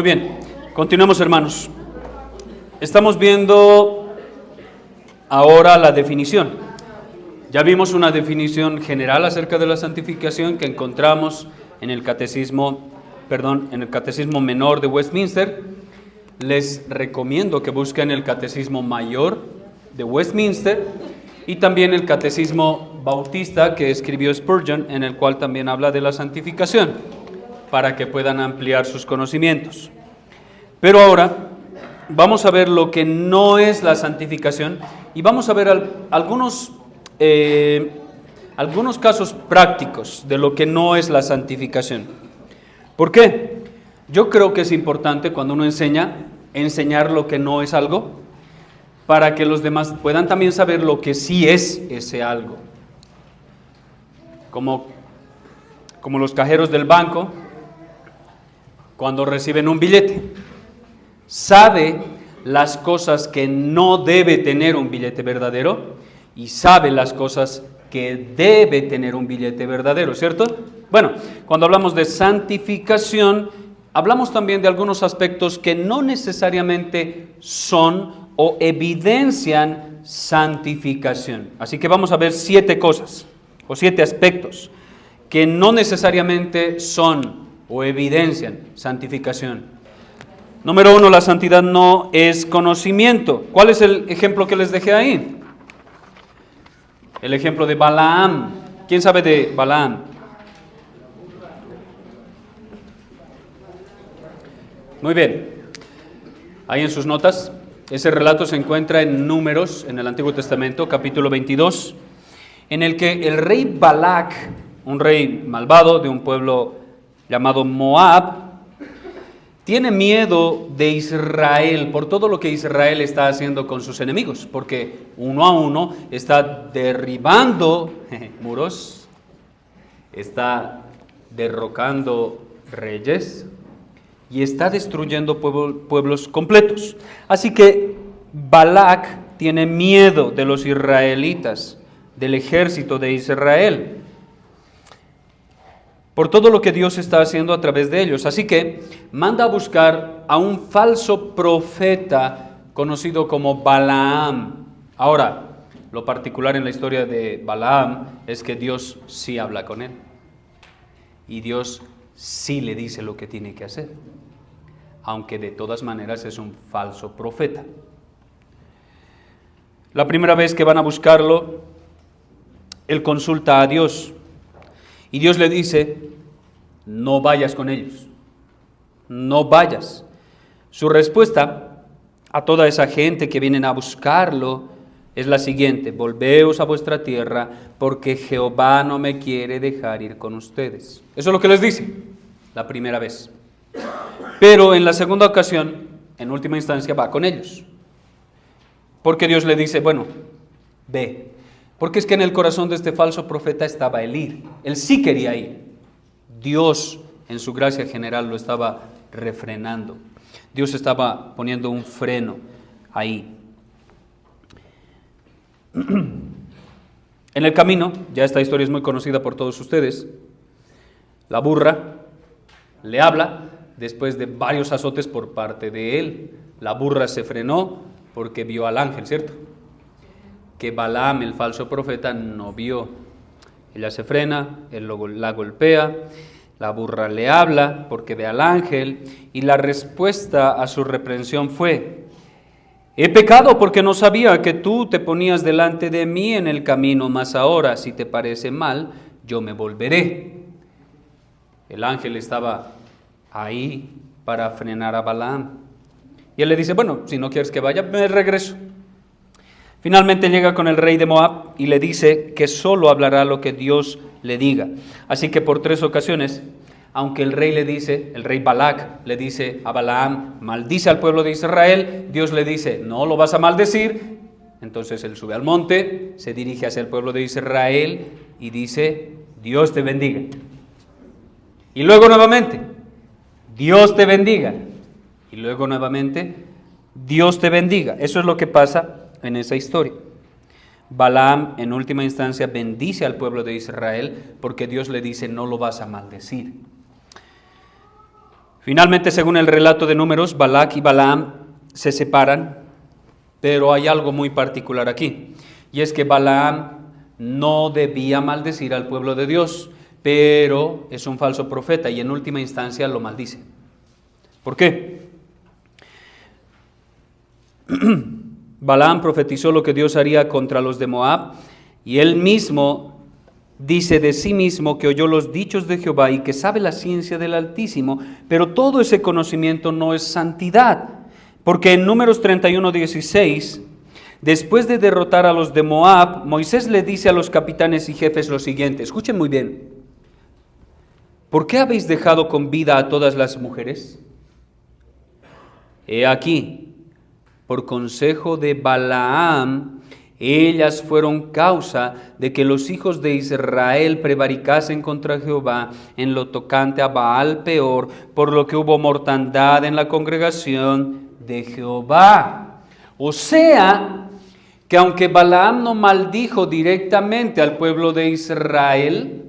Muy bien, continuemos, hermanos. Estamos viendo ahora la definición. Ya vimos una definición general acerca de la santificación que encontramos en el catecismo menor de Westminster. Les recomiendo que busquen el catecismo mayor de Westminster y también el catecismo bautista que escribió Spurgeon, en el cual también habla de la santificación, para que puedan ampliar sus conocimientos. Pero ahora vamos a ver lo que no es la santificación y vamos a ver algunos casos prácticos de lo que no es la santificación. ¿Por qué? Yo creo que es importante cuando uno enseñar lo que no es algo, para que los demás puedan también saber lo que sí es ese algo. Como los cajeros del banco, cuando reciben un billete, sabe las cosas que no debe tener un billete verdadero y sabe las cosas que debe tener un billete verdadero, ¿cierto? Bueno, cuando hablamos de santificación, hablamos también de algunos aspectos que no necesariamente son o evidencian santificación. Así que vamos a ver 7 cosas o 7 aspectos que no necesariamente son o evidencian santificación. Número 1, la santidad no es conocimiento. ¿Cuál es el ejemplo que les dejé ahí? El ejemplo de Balaam. ¿Quién sabe de Balaam? Muy bien. Ahí en sus notas, ese relato se encuentra en Números, en el Antiguo Testamento, capítulo 22, en el que el rey Balac, un rey malvado de un pueblo llamado Moab, tiene miedo de Israel por todo lo que Israel está haciendo con sus enemigos, porque uno a uno está derribando muros, está derrocando reyes y está destruyendo pueblos completos. Así que Balac tiene miedo de los israelitas, del ejército de Israel, por todo lo que Dios está haciendo a través de ellos. Así que manda a buscar a un falso profeta conocido como Balaam. Ahora, lo particular en la historia de Balaam es que Dios sí habla con él. Y Dios sí le dice lo que tiene que hacer, aunque de todas maneras es un falso profeta. La primera vez que van a buscarlo, él consulta a Dios. Y Dios le dice, no vayas con ellos, no vayas. Su respuesta a toda esa gente que vienen a buscarlo es la siguiente: volveos a vuestra tierra, porque Jehová no me quiere dejar ir con ustedes. Eso es lo que les dice la primera vez. Pero en la segunda ocasión, en última instancia, va con ellos. Porque Dios le dice, bueno, ve. Porque es que en el corazón de este falso profeta estaba el ir. Él sí quería ir. Dios, en su gracia general, lo estaba refrenando. Dios estaba poniendo un freno ahí. En el camino, ya esta historia es muy conocida por todos ustedes, la burra le habla después de varios azotes por parte de él. La burra se frenó porque vio al ángel, ¿cierto? Que Balaam, el falso profeta, no vio. Ella se frena, él la golpea, la burra le habla porque ve al ángel, y la respuesta a su reprensión fue: he pecado porque no sabía que tú te ponías delante de mí en el camino, mas ahora, si te parece mal, yo me volveré. El ángel estaba ahí para frenar a Balaam. Y él le dice, bueno, si no quieres que vaya, me regreso. Finalmente llega con el rey de Moab y le dice que solo hablará lo que Dios le diga. Así que por 3 ocasiones, aunque el rey Balac le dice a Balaam, maldice al pueblo de Israel, Dios le dice, no lo vas a maldecir. Entonces él sube al monte, se dirige hacia el pueblo de Israel y dice, Dios te bendiga. Y luego nuevamente, Dios te bendiga. Y luego nuevamente, Dios te bendiga. Eso es lo que pasa en esa historia. Balaam en última instancia bendice al pueblo de Israel porque Dios le dice, no lo vas a maldecir. Finalmente, según el relato de Números, Balac y Balaam se separan, pero hay algo muy particular aquí, y es que Balaam no debía maldecir al pueblo de Dios, pero es un falso profeta y en última instancia lo maldice. ¿Por qué? Balaam profetizó lo que Dios haría contra los de Moab, y él mismo dice de sí mismo que oyó los dichos de Jehová y que sabe la ciencia del Altísimo, pero todo ese conocimiento no es santidad, porque en Números 31:16, después de derrotar a los de Moab, Moisés le dice a los capitanes y jefes lo siguiente, escuchen muy bien: ¿por qué habéis dejado con vida a todas las mujeres? He aquí, por consejo de Balaam, ellas fueron causa de que los hijos de Israel prevaricasen contra Jehová en lo tocante a Baal Peor, por lo que hubo mortandad en la congregación de Jehová. O sea, que aunque Balaam no maldijo directamente al pueblo de Israel,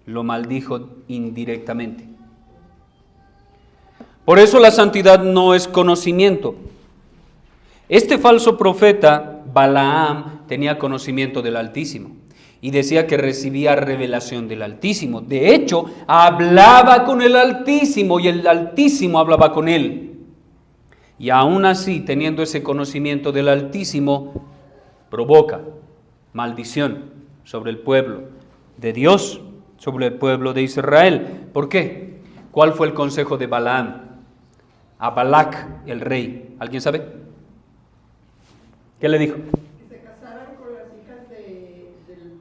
lo maldijo indirectamente. Por eso la santidad no es conocimiento. Este falso profeta, Balaam, tenía conocimiento del Altísimo y decía que recibía revelación del Altísimo. De hecho, hablaba con el Altísimo y el Altísimo hablaba con él. Y aún así, teniendo ese conocimiento del Altísimo, provoca maldición sobre el pueblo de Dios, sobre el pueblo de Israel. ¿Por qué? ¿Cuál fue el consejo de Balaam a Balac, el rey? ¿Alguien sabe? ¿Qué le dijo? Que se casaran con las hijas del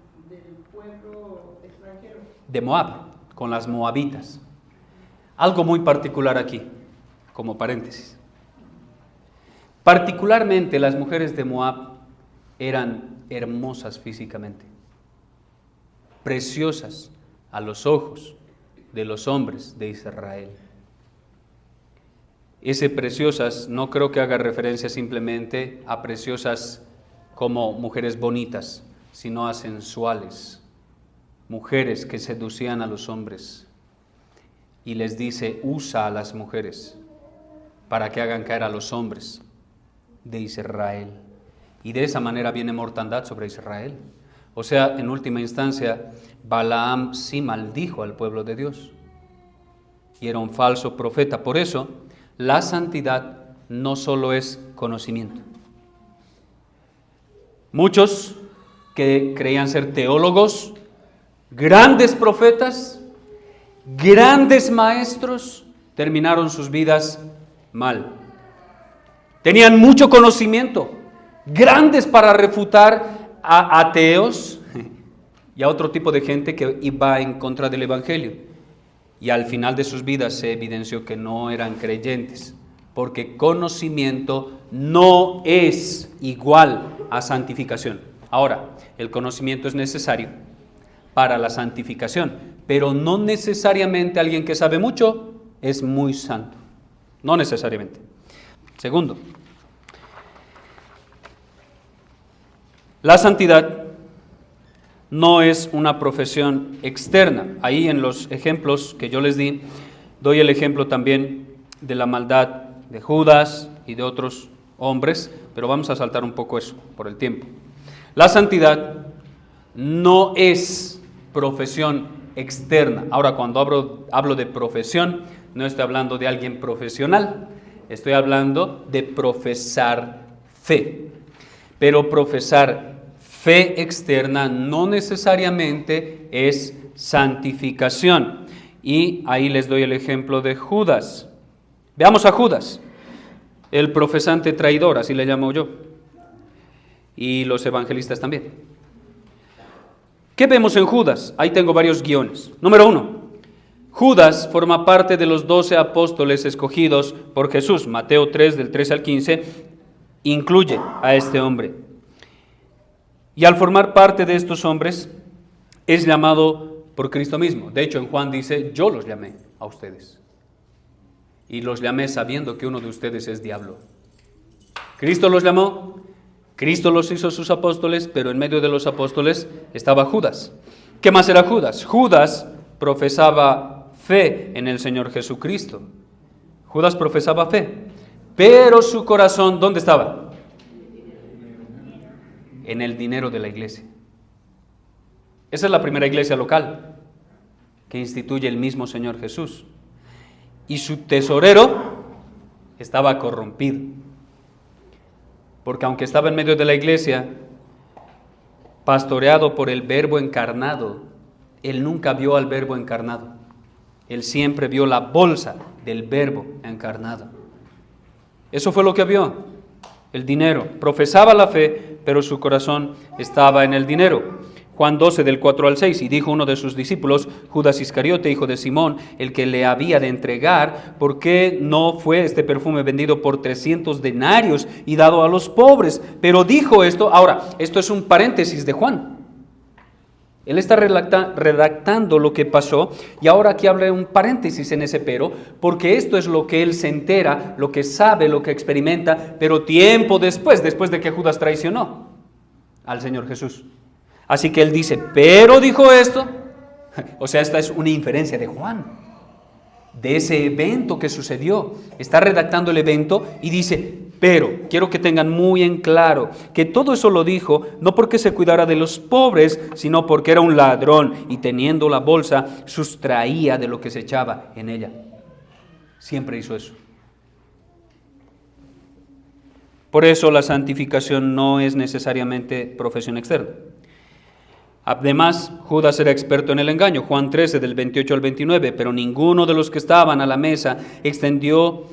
pueblo extranjero. De Moab, con las moabitas. Algo muy particular aquí, como paréntesis. Particularmente las mujeres de Moab eran hermosas físicamente, preciosas a los ojos de los hombres de Israel. Ese preciosas no creo que haga referencia simplemente a preciosas como mujeres bonitas, sino a sensuales, mujeres que seducían a los hombres. Y les dice, usa a las mujeres para que hagan caer a los hombres de Israel. Y de esa manera viene mortandad sobre Israel. O sea, en última instancia, Balaam sí maldijo al pueblo de Dios. Y era un falso profeta. Por eso, la santidad no solo es conocimiento. Muchos que creían ser teólogos, grandes profetas, grandes maestros, terminaron sus vidas mal. Tenían mucho conocimiento, grandes para refutar a ateos y a otro tipo de gente que iba en contra del Evangelio. Y al final de sus vidas se evidenció que no eran creyentes, porque conocimiento no es igual a santificación. Ahora, el conocimiento es necesario para la santificación, pero no necesariamente alguien que sabe mucho es muy santo. No necesariamente. Segundo, la santidad no es una profesión externa. Ahí en los ejemplos que yo les di, doy el ejemplo también de la maldad de Judas y de otros hombres, pero vamos a saltar un poco eso por el tiempo. La santidad no es profesión externa. Ahora, cuando hablo de profesión, no estoy hablando de alguien profesional, estoy hablando de profesar fe. Pero profesar fe externa no necesariamente es santificación. Y ahí les doy el ejemplo de Judas. Veamos a Judas, el profesante traidor, así le llamo yo, y los evangelistas también. ¿Qué vemos en Judas? Ahí tengo varios guiones. Número 1, Judas forma parte de los 12 apóstoles escogidos por Jesús. Mateo 3, del 13 al 15, incluye a este hombre. Y al formar parte de estos hombres, es llamado por Cristo mismo. De hecho, en Juan dice, yo los llamé a ustedes. Y los llamé sabiendo que uno de ustedes es diablo. Cristo los llamó, Cristo los hizo sus apóstoles, pero en medio de los apóstoles estaba Judas. ¿Qué más era Judas? Judas profesaba fe en el Señor Jesucristo. Judas profesaba fe, pero su corazón, ¿dónde estaba? En el dinero de la iglesia. Esa es la primera iglesia local que instituye el mismo Señor Jesús. Y su tesorero estaba corrompido. Porque aunque estaba en medio de la iglesia, pastoreado por el Verbo encarnado, él nunca vio al Verbo encarnado. Él siempre vio la bolsa del Verbo encarnado. Eso fue lo que vio, el dinero. Profesaba la fe, pero su corazón estaba en el dinero. Juan 12, del 4 al 6, y dijo uno de sus discípulos, Judas Iscariote, hijo de Simón, el que le había de entregar, ¿por qué no fue este perfume vendido por 300 denarios y dado a los pobres? Pero dijo esto, ahora, esto es un paréntesis de Juan. Él está redactando lo que pasó, y ahora aquí abre un paréntesis en ese pero, porque esto es lo que él se entera, lo que sabe, lo que experimenta, pero tiempo después de que Judas traicionó al Señor Jesús. Así que él dice, pero dijo esto, o sea, esta es una inferencia de Juan, de ese evento que sucedió. Está redactando el evento y dice, pero quiero que tengan muy en claro que todo eso lo dijo no porque se cuidara de los pobres, sino porque era un ladrón y teniendo la bolsa sustraía de lo que se echaba en ella. Siempre hizo eso. Por eso la santificación no es necesariamente profesión externa. Además, Judas era experto en el engaño. Juan 13, del 28 al 29, pero ninguno de los que estaban a la mesa entendió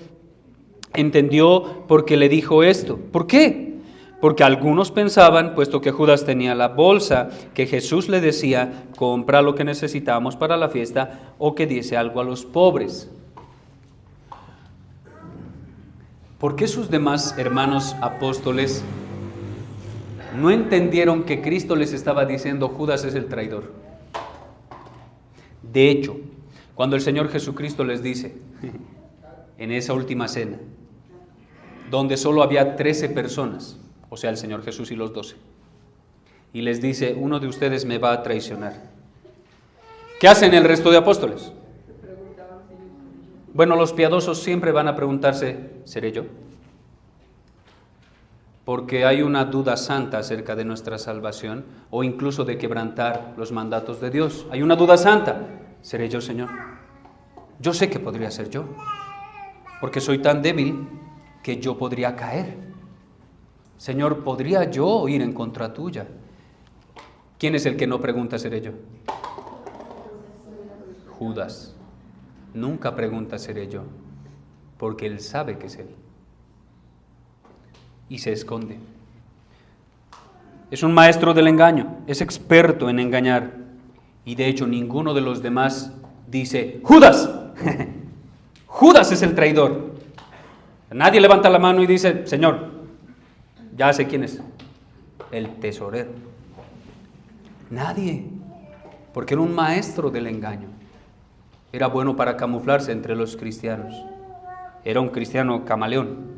por qué le dijo esto. ¿Por qué? Porque algunos pensaban, puesto que Judas tenía la bolsa, que Jesús le decía, compra lo que necesitamos para la fiesta, o que diese algo a los pobres. ¿Por qué sus demás hermanos apóstoles no entendieron que Cristo les estaba diciendo, Judas es el traidor? De hecho, cuando el Señor Jesucristo les dice, en esa última cena, donde solo había 13 personas, o sea, el Señor Jesús y los 12, y les dice, uno de ustedes me va a traicionar. ¿Qué hacen el resto de apóstoles? Bueno, los piadosos siempre van a preguntarse, ¿seré yo? Porque hay una duda santa acerca de nuestra salvación o incluso de quebrantar los mandatos de Dios. Hay una duda santa. ¿Seré yo, Señor? Yo sé que podría ser yo, porque soy tan débil que yo podría caer. Señor, ¿podría yo ir en contra tuya? ¿Quién es el que no pregunta, ¿seré yo? Judas. Nunca pregunta, ¿seré yo? Porque él sabe que es él. Y se esconde. Es un maestro del engaño, es experto en engañar. Y de hecho ninguno de los demás dice, ¡Judas! ¡Judas es el traidor! Nadie levanta la mano y dice, Señor, ya sé quién es, el tesorero. Nadie, porque era un maestro del engaño. Era bueno para camuflarse entre los cristianos. Era un cristiano camaleón.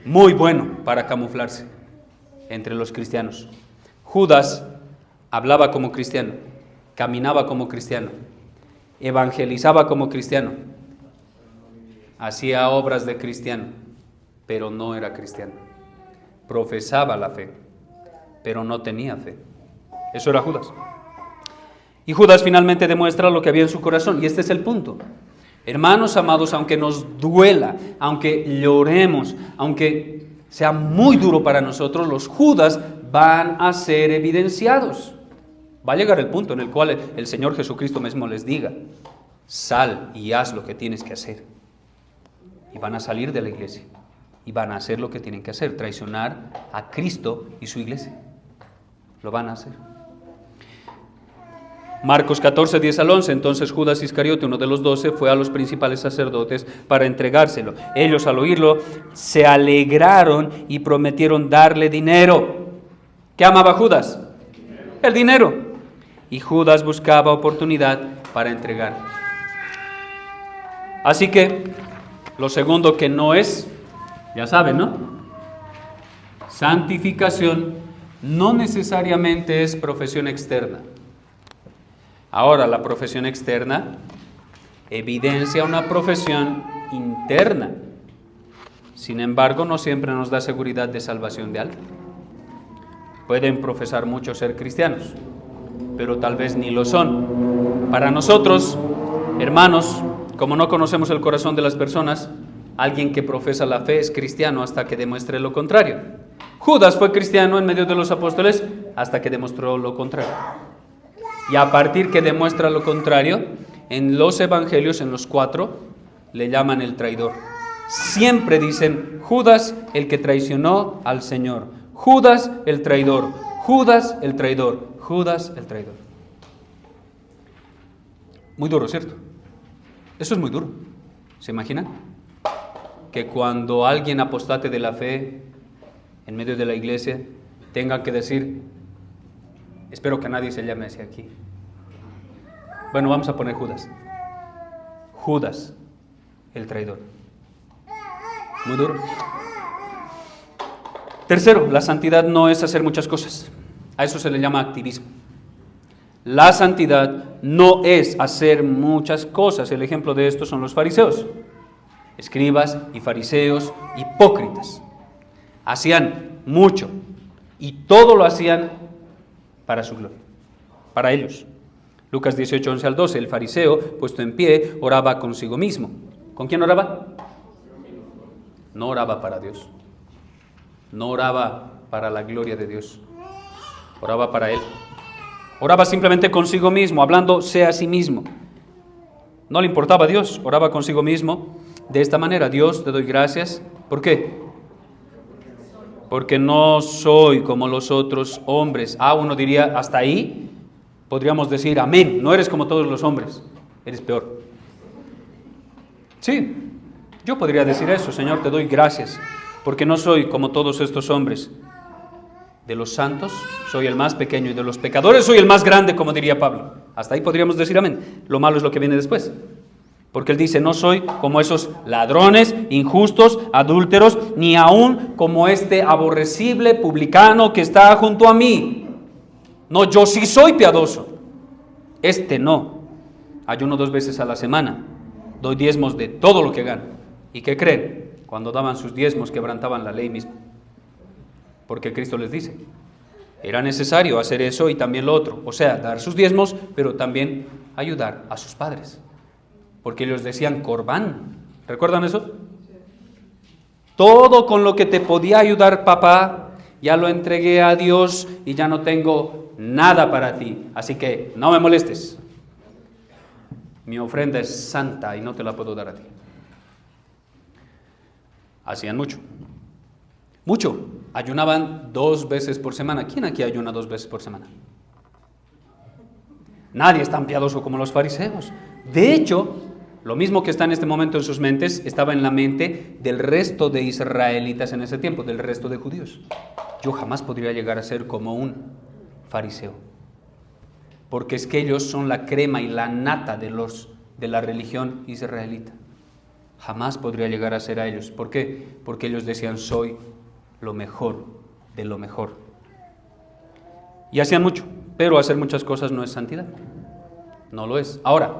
Muy bueno para camuflarse entre los cristianos. Judas hablaba como cristiano, caminaba como cristiano, evangelizaba como cristiano, hacía obras de cristiano, pero no era cristiano. Profesaba la fe, pero no tenía fe. Eso era Judas. Y Judas finalmente demuestra lo que había en su corazón, y este es el punto. Hermanos amados, aunque nos duela, aunque lloremos, aunque sea muy duro para nosotros, los Judas van a ser evidenciados. Va a llegar el punto en el cual el Señor Jesucristo mismo les diga, sal y haz lo que tienes que hacer. Y van a salir de la iglesia y van a hacer lo que tienen que hacer, traicionar a Cristo y su iglesia. Lo van a hacer. Marcos 14, 10 al 11, entonces Judas Iscariote, uno de los 12, fue a los principales sacerdotes para entregárselo. Ellos al oírlo se alegraron y prometieron darle dinero. ¿Qué amaba Judas? El dinero. Y Judas buscaba oportunidad para entregar. Así que, lo segundo que no es, ya saben, ¿no? Santificación no necesariamente es profesión externa. Ahora, la profesión externa evidencia una profesión interna. Sin embargo, no siempre nos da seguridad de salvación de alma. Pueden profesar mucho ser cristianos, pero tal vez ni lo son. Para nosotros, hermanos, como no conocemos el corazón de las personas, alguien que profesa la fe es cristiano hasta que demuestre lo contrario. Judas fue cristiano en medio de los apóstoles hasta que demostró lo contrario. Y a partir que demuestra lo contrario, en los evangelios, en los 4, le llaman el traidor. Siempre dicen Judas el que traicionó al Señor. Judas el traidor. Judas el traidor. Judas el traidor. Muy duro, ¿cierto? Eso es muy duro. ¿Se imaginan? Que cuando alguien apostate de la fe en medio de la iglesia tenga que decir, espero que nadie se llame así aquí. Bueno, vamos a poner Judas. Judas, el traidor. Muy duro. Tercero, la santidad no es hacer muchas cosas. A eso se le llama activismo. La santidad no es hacer muchas cosas. El ejemplo de esto son los fariseos. Escribas y fariseos hipócritas. Hacían mucho y todo lo hacían para su gloria, para ellos. Lucas 18, 11 al 12, el fariseo, puesto en pie, oraba consigo mismo. ¿Con quién oraba? No oraba para Dios. No oraba para la gloria de Dios. Oraba para él. Oraba simplemente consigo mismo, hablándose a sí mismo. No le importaba a Dios, oraba consigo mismo de esta manera. Dios, te doy gracias. ¿Por qué? Porque no soy como los otros hombres. Uno diría, hasta ahí podríamos decir, amén, no eres como todos los hombres, eres peor. Sí, yo podría decir eso, Señor, te doy gracias, porque no soy como todos estos hombres. De los santos soy el más pequeño y de los pecadores soy el más grande, como diría Pablo. Hasta ahí podríamos decir amén. Lo malo es lo que viene después. Porque él dice, no soy como esos ladrones, injustos, adúlteros, ni aún como este aborrecible publicano que está junto a mí. No, yo sí soy piadoso. Este no. Ayuno 2 veces a la semana. Doy diezmos de todo lo que gano. ¿Y qué creen? Cuando daban sus diezmos quebrantaban la ley misma. Porque Cristo les dice, era necesario hacer eso y también lo otro. O sea, dar sus diezmos, pero también ayudar a sus padres. Porque ellos decían corbán. ¿Recuerdan eso? Todo con lo que te podía ayudar papá, ya lo entregué a Dios y ya no tengo nada para ti. Así que no me molestes. Mi ofrenda es santa y no te la puedo dar a ti. Hacían mucho. Mucho. Ayunaban 2 veces por semana. ¿Quién aquí ayuna 2 veces por semana? Nadie es tan piadoso como los fariseos. De hecho, lo mismo que está en este momento en sus mentes, estaba en la mente del resto de israelitas en ese tiempo, del resto de judíos. Yo jamás podría llegar a ser como un fariseo, porque es que ellos son la crema y la nata de la religión israelita. Jamás podría llegar a ser a ellos. ¿Por qué? Porque ellos decían, soy lo mejor de lo mejor. Y hacían mucho, pero hacer muchas cosas no es santidad. No lo es. Ahora,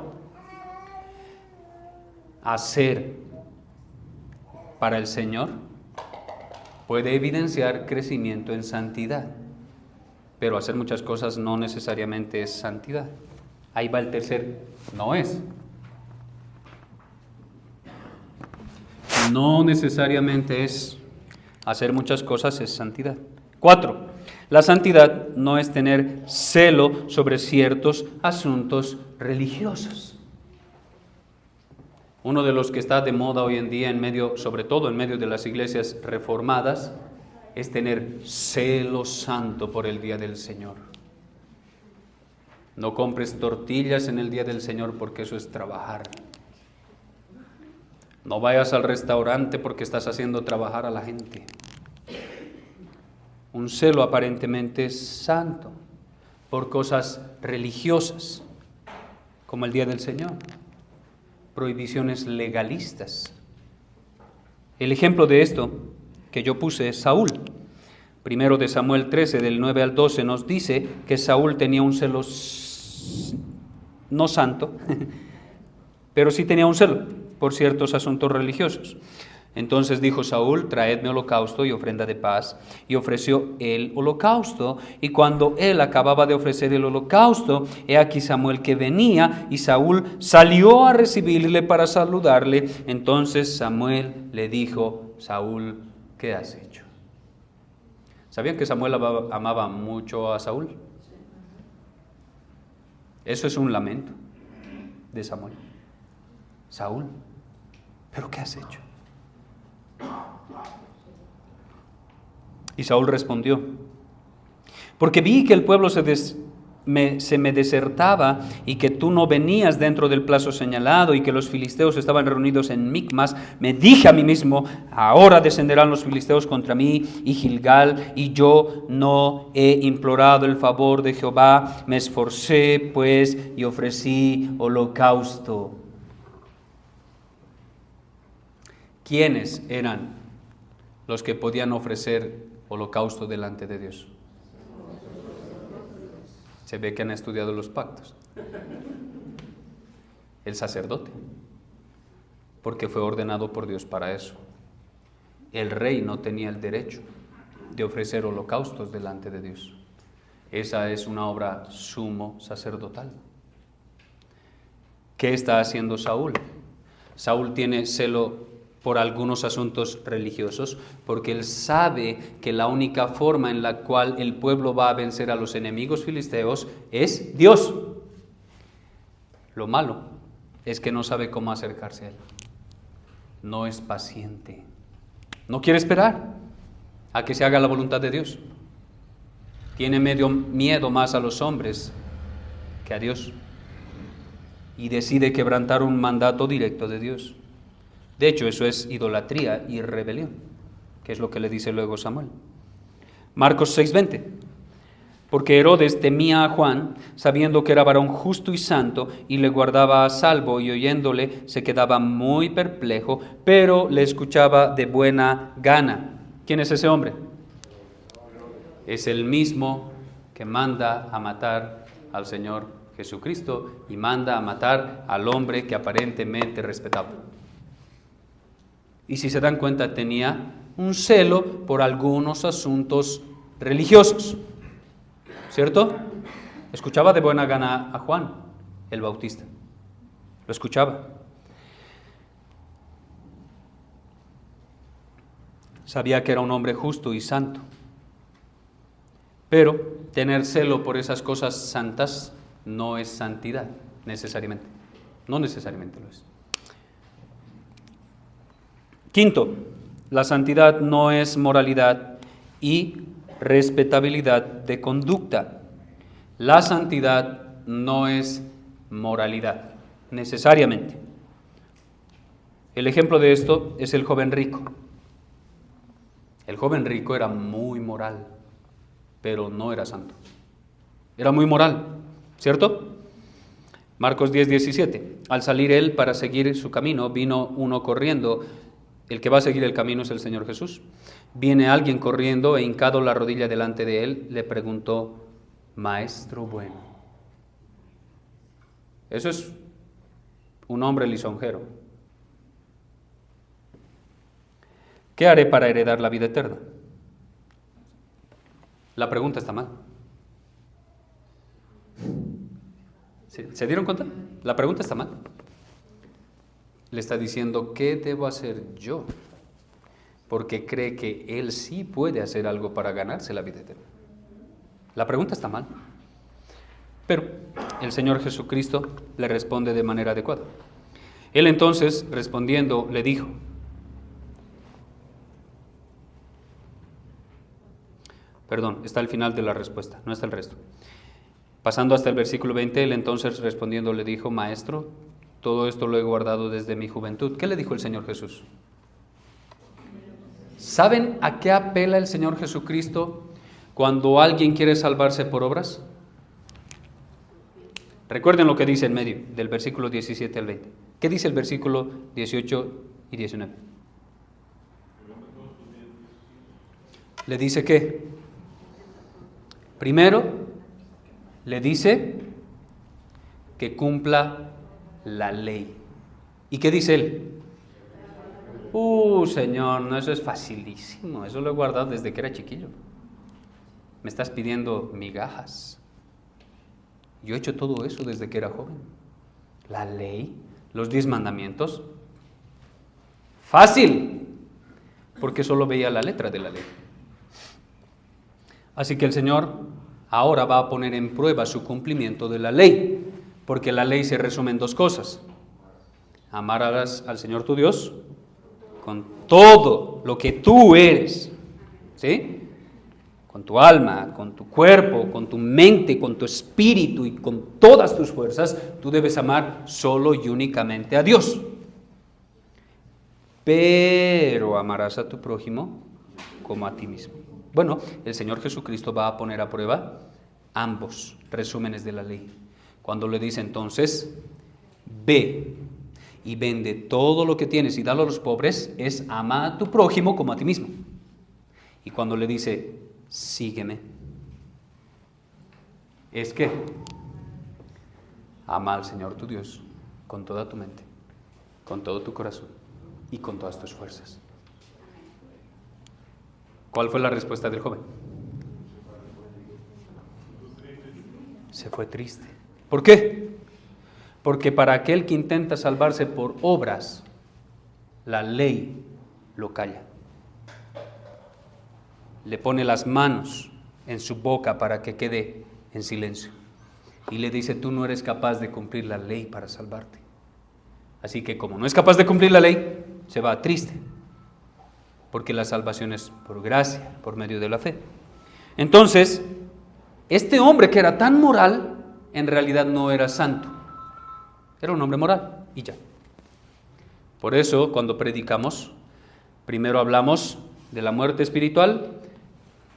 hacer para el Señor puede evidenciar crecimiento en santidad, pero hacer muchas cosas no necesariamente es santidad. Ahí va el tercer, no es. No necesariamente es. Hacer muchas cosas es santidad. 4. La santidad no es tener celo sobre ciertos asuntos religiosos. Uno de los que está de moda hoy en día, sobre todo en medio de las iglesias reformadas, es tener celo santo por el día del Señor. No compres tortillas en el día del Señor porque eso es trabajar. No vayas al restaurante porque estás haciendo trabajar a la gente. Un celo aparentemente santo por cosas religiosas, como el día del Señor. Prohibiciones legalistas. El ejemplo de esto que yo puse es Saúl. Primero de Samuel 13, del 9 al 12, nos dice que Saúl tenía un celo no santo pero sí tenía un celo por ciertos asuntos religiosos. Entonces dijo Saúl: traedme holocausto y ofrenda de paz. Y ofreció el holocausto. Y cuando él acababa de ofrecer el holocausto, he aquí Samuel que venía, y Saúl salió a recibirle para saludarle. Entonces Samuel le dijo: Saúl, ¿qué has hecho? ¿Sabían que Samuel amaba mucho a Saúl? Eso es un lamento de Samuel. Saúl, ¿pero qué has hecho? Y Saúl respondió: porque vi que el pueblo se me desertaba, y que tú no venías dentro del plazo señalado, y que los filisteos estaban reunidos en Micmas. Me dije a mí mismo: ahora descenderán los filisteos contra mí y Gilgal, y yo no he implorado el favor de Jehová. Me esforcé pues y ofrecí holocausto. ¿Quiénes eran los que podían ofrecer holocausto delante de Dios? Se ve que han estudiado los pactos. El sacerdote, porque fue ordenado por Dios para eso. El rey no tenía el derecho de ofrecer holocaustos delante de Dios. Esa es una obra sumo sacerdotal. ¿Qué está haciendo Saúl? Saúl tiene celo por algunos asuntos religiosos, porque él sabe que la única forma en la cual el pueblo va a vencer a los enemigos filisteos es Dios. Lo malo es que no sabe cómo acercarse a él. No es paciente. No quiere esperar a que se haga la voluntad de Dios. Tiene medio miedo más a los hombres que a Dios. Y decide quebrantar un mandato directo de Dios. De hecho, eso es idolatría y rebelión, que es lo que le dice luego Samuel. Marcos 6:20. Porque Herodes temía a Juan, sabiendo que era varón justo y santo, y le guardaba a salvo, y oyéndole se quedaba muy perplejo, pero le escuchaba de buena gana. ¿Quién es ese hombre? Es el mismo que manda a matar al Señor Jesucristo y manda a matar al hombre que aparentemente respetaba. Y si se dan cuenta, tenía un celo por algunos asuntos religiosos, ¿cierto? Escuchaba de buena gana a Juan el Bautista, lo escuchaba. Sabía que era un hombre justo y santo, pero tener celo por esas cosas santas no es santidad necesariamente, no necesariamente lo es. Quinto, la santidad no es moralidad y respetabilidad de conducta. La santidad no es moralidad, necesariamente. El ejemplo de esto es el joven rico. El joven rico era muy moral, pero no era santo. Era muy moral, ¿cierto? Marcos 10:17. Al salir él para seguir su camino, vino uno corriendo. El que va a seguir el camino es el Señor Jesús. Viene alguien corriendo e hincado la rodilla delante de él, le preguntó: Maestro bueno. Eso es un hombre lisonjero. ¿Qué haré para heredar la vida eterna? La pregunta está mal. ¿Se dieron cuenta? La pregunta está mal. Le está diciendo: ¿qué debo hacer yo? Porque cree que él sí puede hacer algo para ganarse la vida eterna. La pregunta está mal. Pero el Señor Jesucristo le responde de manera adecuada. Él entonces, respondiendo, le dijo: perdón, está al final de la respuesta, no está el resto. Pasando hasta el versículo 20, él entonces respondiendo le dijo: Maestro, todo esto lo he guardado desde mi juventud. ¿Qué le dijo el Señor Jesús? ¿Saben a qué apela el Señor Jesucristo cuando alguien quiere salvarse por obras? Recuerden lo que dice en medio del versículo 17 al 20. ¿Qué dice el versículo 18 y 19? Le dice ¿qué? Primero, le dice que cumpla la ley. ¿Y qué dice él? Señor, no, eso es facilísimo. Eso lo he guardado desde que era chiquillo. Me estás pidiendo migajas. Yo he hecho todo eso desde que era joven. La ley, los 10 mandamientos. Fácil, porque solo veía la letra de la ley. Así que el Señor ahora va a poner en prueba su cumplimiento de la ley, porque la ley se resume en 2 cosas. Amarás al Señor tu Dios con todo lo que tú eres, ¿sí? Con tu alma, con tu cuerpo, con tu mente, con tu espíritu y con todas tus fuerzas, tú debes amar solo y únicamente a Dios. Pero amarás a tu prójimo como a ti mismo. Bueno, el Señor Jesucristo va a poner a prueba ambos resúmenes de la ley. Cuando le dice entonces, ve y vende todo lo que tienes y dalo a los pobres, es ama a tu prójimo como a ti mismo. Y cuando le dice, sígueme, es que ama al Señor tu Dios con toda tu mente, con todo tu corazón y con todas tus fuerzas. ¿Cuál fue la respuesta del joven? Se fue triste. ¿Por qué? Porque para aquel que intenta salvarse por obras, la ley lo calla. Le pone las manos en su boca para que quede en silencio. Y le dice, tú no eres capaz de cumplir la ley para salvarte. Así que como no es capaz de cumplir la ley, se va triste. Porque la salvación es por gracia, por medio de la fe. Entonces, este hombre que era tan moral, en realidad no era santo. Era un hombre moral y ya. Por eso, cuando predicamos, primero hablamos de la muerte espiritual,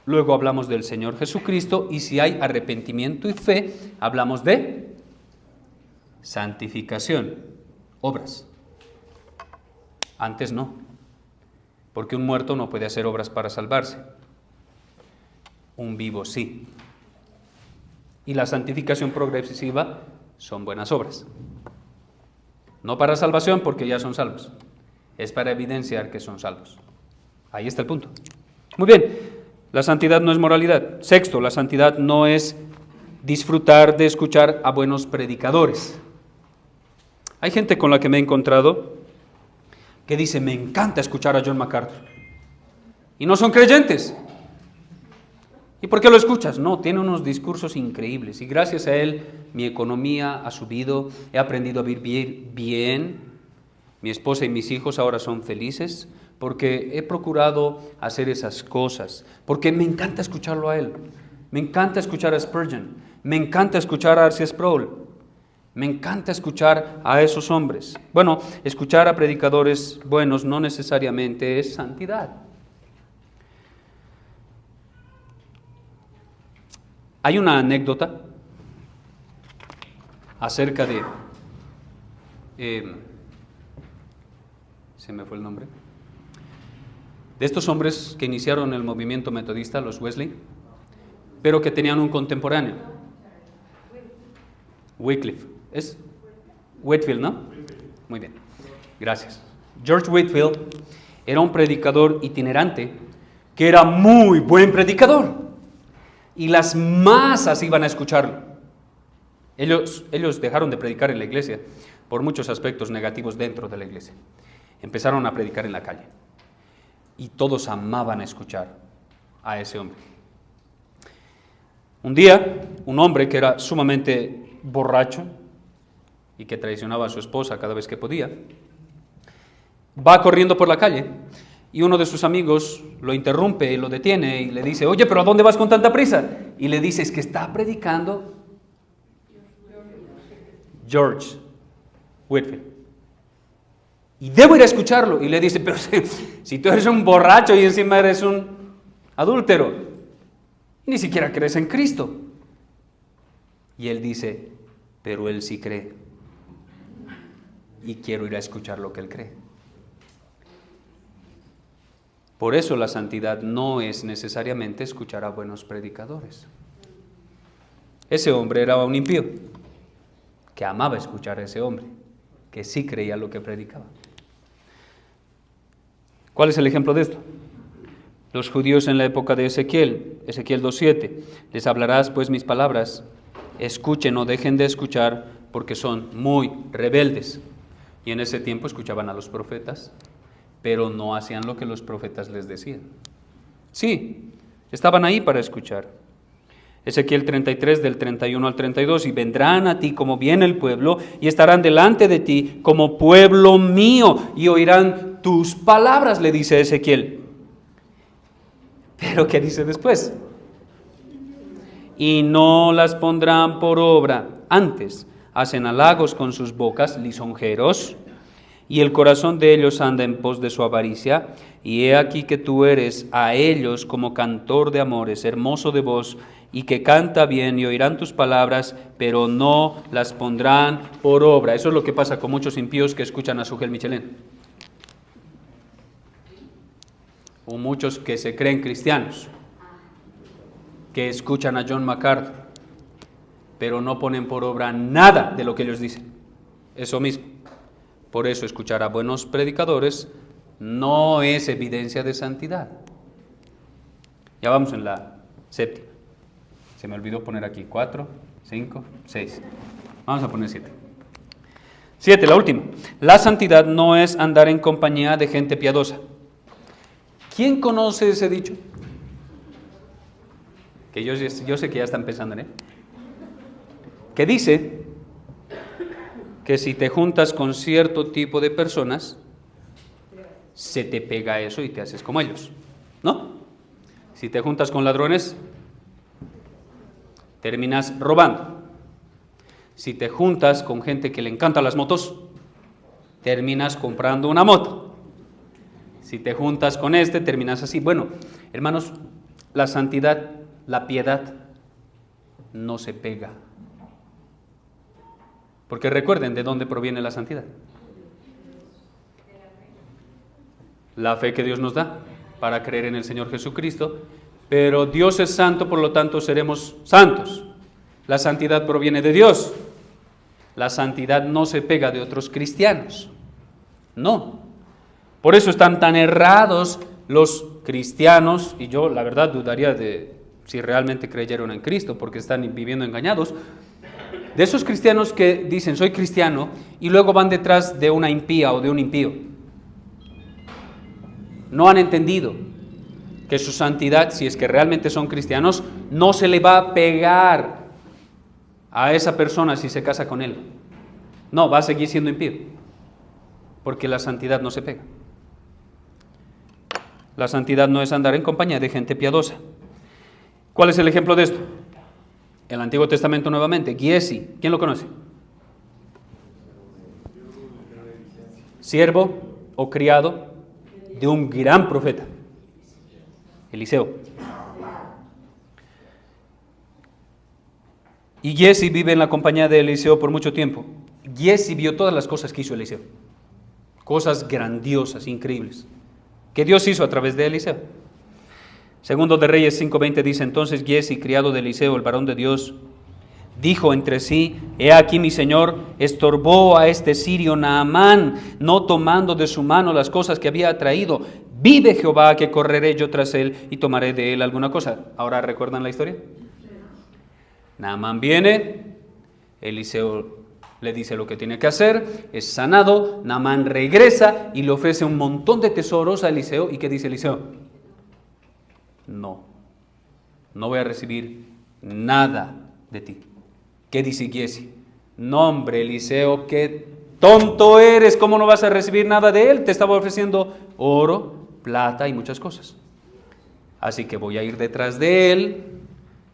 luego hablamos del Señor Jesucristo, y si hay arrepentimiento y fe, hablamos de santificación, obras. Antes no, porque un muerto no puede hacer obras para salvarse. Un vivo sí. Y la santificación progresiva son buenas obras. No para salvación, porque ya son salvos. Es para evidenciar que son salvos. Ahí está el punto. Muy bien, la santidad no es moralidad. Sexto, la santidad no es disfrutar de escuchar a buenos predicadores. Hay gente con la que me he encontrado que dice, me encanta escuchar a John MacArthur. Y no son creyentes. ¿Y por qué lo escuchas? No, tiene unos discursos increíbles. Y gracias a él, mi economía ha subido, he aprendido a vivir bien. Mi esposa y mis hijos ahora son felices porque he procurado hacer esas cosas. Porque me encanta escucharlo a él. Me encanta escuchar a Spurgeon. Me encanta escuchar a R.C. Sproul. Me encanta escuchar a esos hombres. Bueno, escuchar a predicadores buenos no necesariamente es santidad. Hay una anécdota acerca de... se me fue el nombre. De estos hombres que iniciaron el movimiento metodista, los Wesley, pero que tenían un contemporáneo. Wycliffe. ¿Es? Whitefield, ¿no? Muy bien. Gracias. George Whitefield era un predicador itinerante que era muy buen predicador. Y las masas iban a escucharlo. Ellos dejaron de predicar en la iglesia por muchos aspectos negativos dentro de la iglesia. Empezaron a predicar en la calle. Y todos amaban escuchar a ese hombre. Un día, un hombre que era sumamente borracho y que traicionaba a su esposa cada vez que podía, va corriendo por la calle. Y uno de sus amigos lo interrumpe y lo detiene y le dice, oye, ¿pero a dónde vas con tanta prisa? Y le dice, es que está predicando George Whitefield. Y debo ir a escucharlo. Y le dice, pero si tú eres un borracho y encima eres un adúltero, ni siquiera crees en Cristo. Y él dice, pero él sí cree. Y quiero ir a escuchar lo que él cree. Por eso la santidad no es necesariamente escuchar a buenos predicadores. Ese hombre era un impío, que amaba escuchar a ese hombre, que sí creía lo que predicaba. ¿Cuál es el ejemplo de esto? Los judíos en la época de Ezequiel 2:7, les hablarás pues mis palabras, escuchen o dejen de escuchar porque son muy rebeldes. Y en ese tiempo escuchaban a los profetas, pero no hacían lo que los profetas les decían. Sí, estaban ahí para escuchar. Ezequiel 33 del 31 al 32, y vendrán a ti como viene el pueblo, y estarán delante de ti como pueblo mío, y oirán tus palabras, le dice Ezequiel. Pero ¿qué dice después? Y no las pondrán por obra, antes hacen halagos con sus bocas, lisonjeros, y el corazón de ellos anda en pos de su avaricia, y he aquí que tú eres a ellos como cantor de amores, hermoso de voz, y que canta bien, y oirán tus palabras, pero no las pondrán por obra. Eso es lo que pasa con muchos impíos que escuchan a Sugel Michelén, o muchos que se creen cristianos, que escuchan a John MacArthur, pero no ponen por obra nada de lo que ellos dicen. Eso mismo. Por eso escuchar a buenos predicadores no es evidencia de santidad. Ya vamos en la séptima. Se me olvidó poner aquí 4, 5, 6. Vamos a poner 7. 7, la última. La santidad no es andar en compañía de gente piadosa. ¿Quién conoce ese dicho? Que yo sé que ya están pensando en él. Que dice que si te juntas con cierto tipo de personas, se te pega eso y te haces como ellos, ¿no? Si te juntas con ladrones, terminas robando. Si te juntas con gente que le encantan las motos, terminas comprando una moto. Si te juntas con terminas así. Bueno, hermanos, la santidad, la piedad, no se pega. Porque recuerden de dónde proviene la santidad. La fe que Dios nos da para creer en el Señor Jesucristo. Pero Dios es santo, por lo tanto seremos santos. La santidad proviene de Dios. La santidad no se pega de otros cristianos. No. Por eso están tan errados los cristianos, y yo la verdad dudaría de si realmente creyeron en Cristo, porque están viviendo engañados. De esos cristianos que dicen, soy cristiano, y luego van detrás de una impía o de un impío. No han entendido que su santidad, si es que realmente son cristianos, no se le va a pegar a esa persona si se casa con él. No, va a seguir siendo impío, porque la santidad no se pega. La santidad no es andar en compañía de gente piadosa. ¿Cuál es el ejemplo de esto? El Antiguo Testamento nuevamente, Giesi, ¿quién lo conoce? Siervo o criado de un gran profeta, Eliseo. Y Giesi vive en la compañía de Eliseo por mucho tiempo. Giesi vio todas las cosas que hizo Eliseo, cosas grandiosas, increíbles, que Dios hizo a través de Eliseo. Segundo de Reyes 5:20 dice, entonces Giesi, criado de Eliseo, el varón de Dios, dijo entre sí, he aquí mi señor estorbó a este sirio Naamán, no tomando de su mano las cosas que había traído. Vive Jehová que correré yo tras él y tomaré de él alguna cosa. ¿Ahora recuerdan la historia? Naamán viene, Eliseo le dice lo que tiene que hacer, es sanado, Naamán regresa y le ofrece un montón de tesoros a Eliseo. ¿Y qué dice Eliseo? No voy a recibir nada de ti. ¿Qué dice Giesi? No, hombre, Eliseo, qué tonto eres, ¿cómo no vas a recibir nada de él? Te estaba ofreciendo oro, plata y muchas cosas. Así que voy a ir detrás de él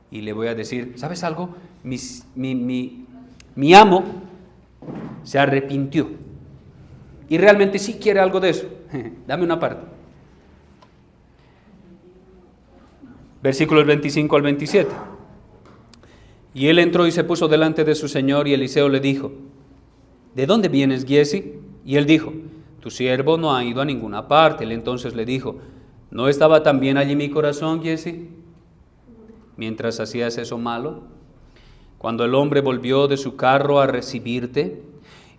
y le voy a decir, ¿sabes algo? Mi amo se arrepintió y realmente sí quiere algo de eso. Dame una parte. Versículos 25 al 27. Y él entró y se puso delante de su señor, y Eliseo le dijo, ¿de dónde vienes, Giesi? Y él dijo, tu siervo no ha ido a ninguna parte. Él entonces le dijo, ¿no estaba también allí mi corazón, Giesi, mientras hacías eso malo? Cuando el hombre volvió de su carro a recibirte,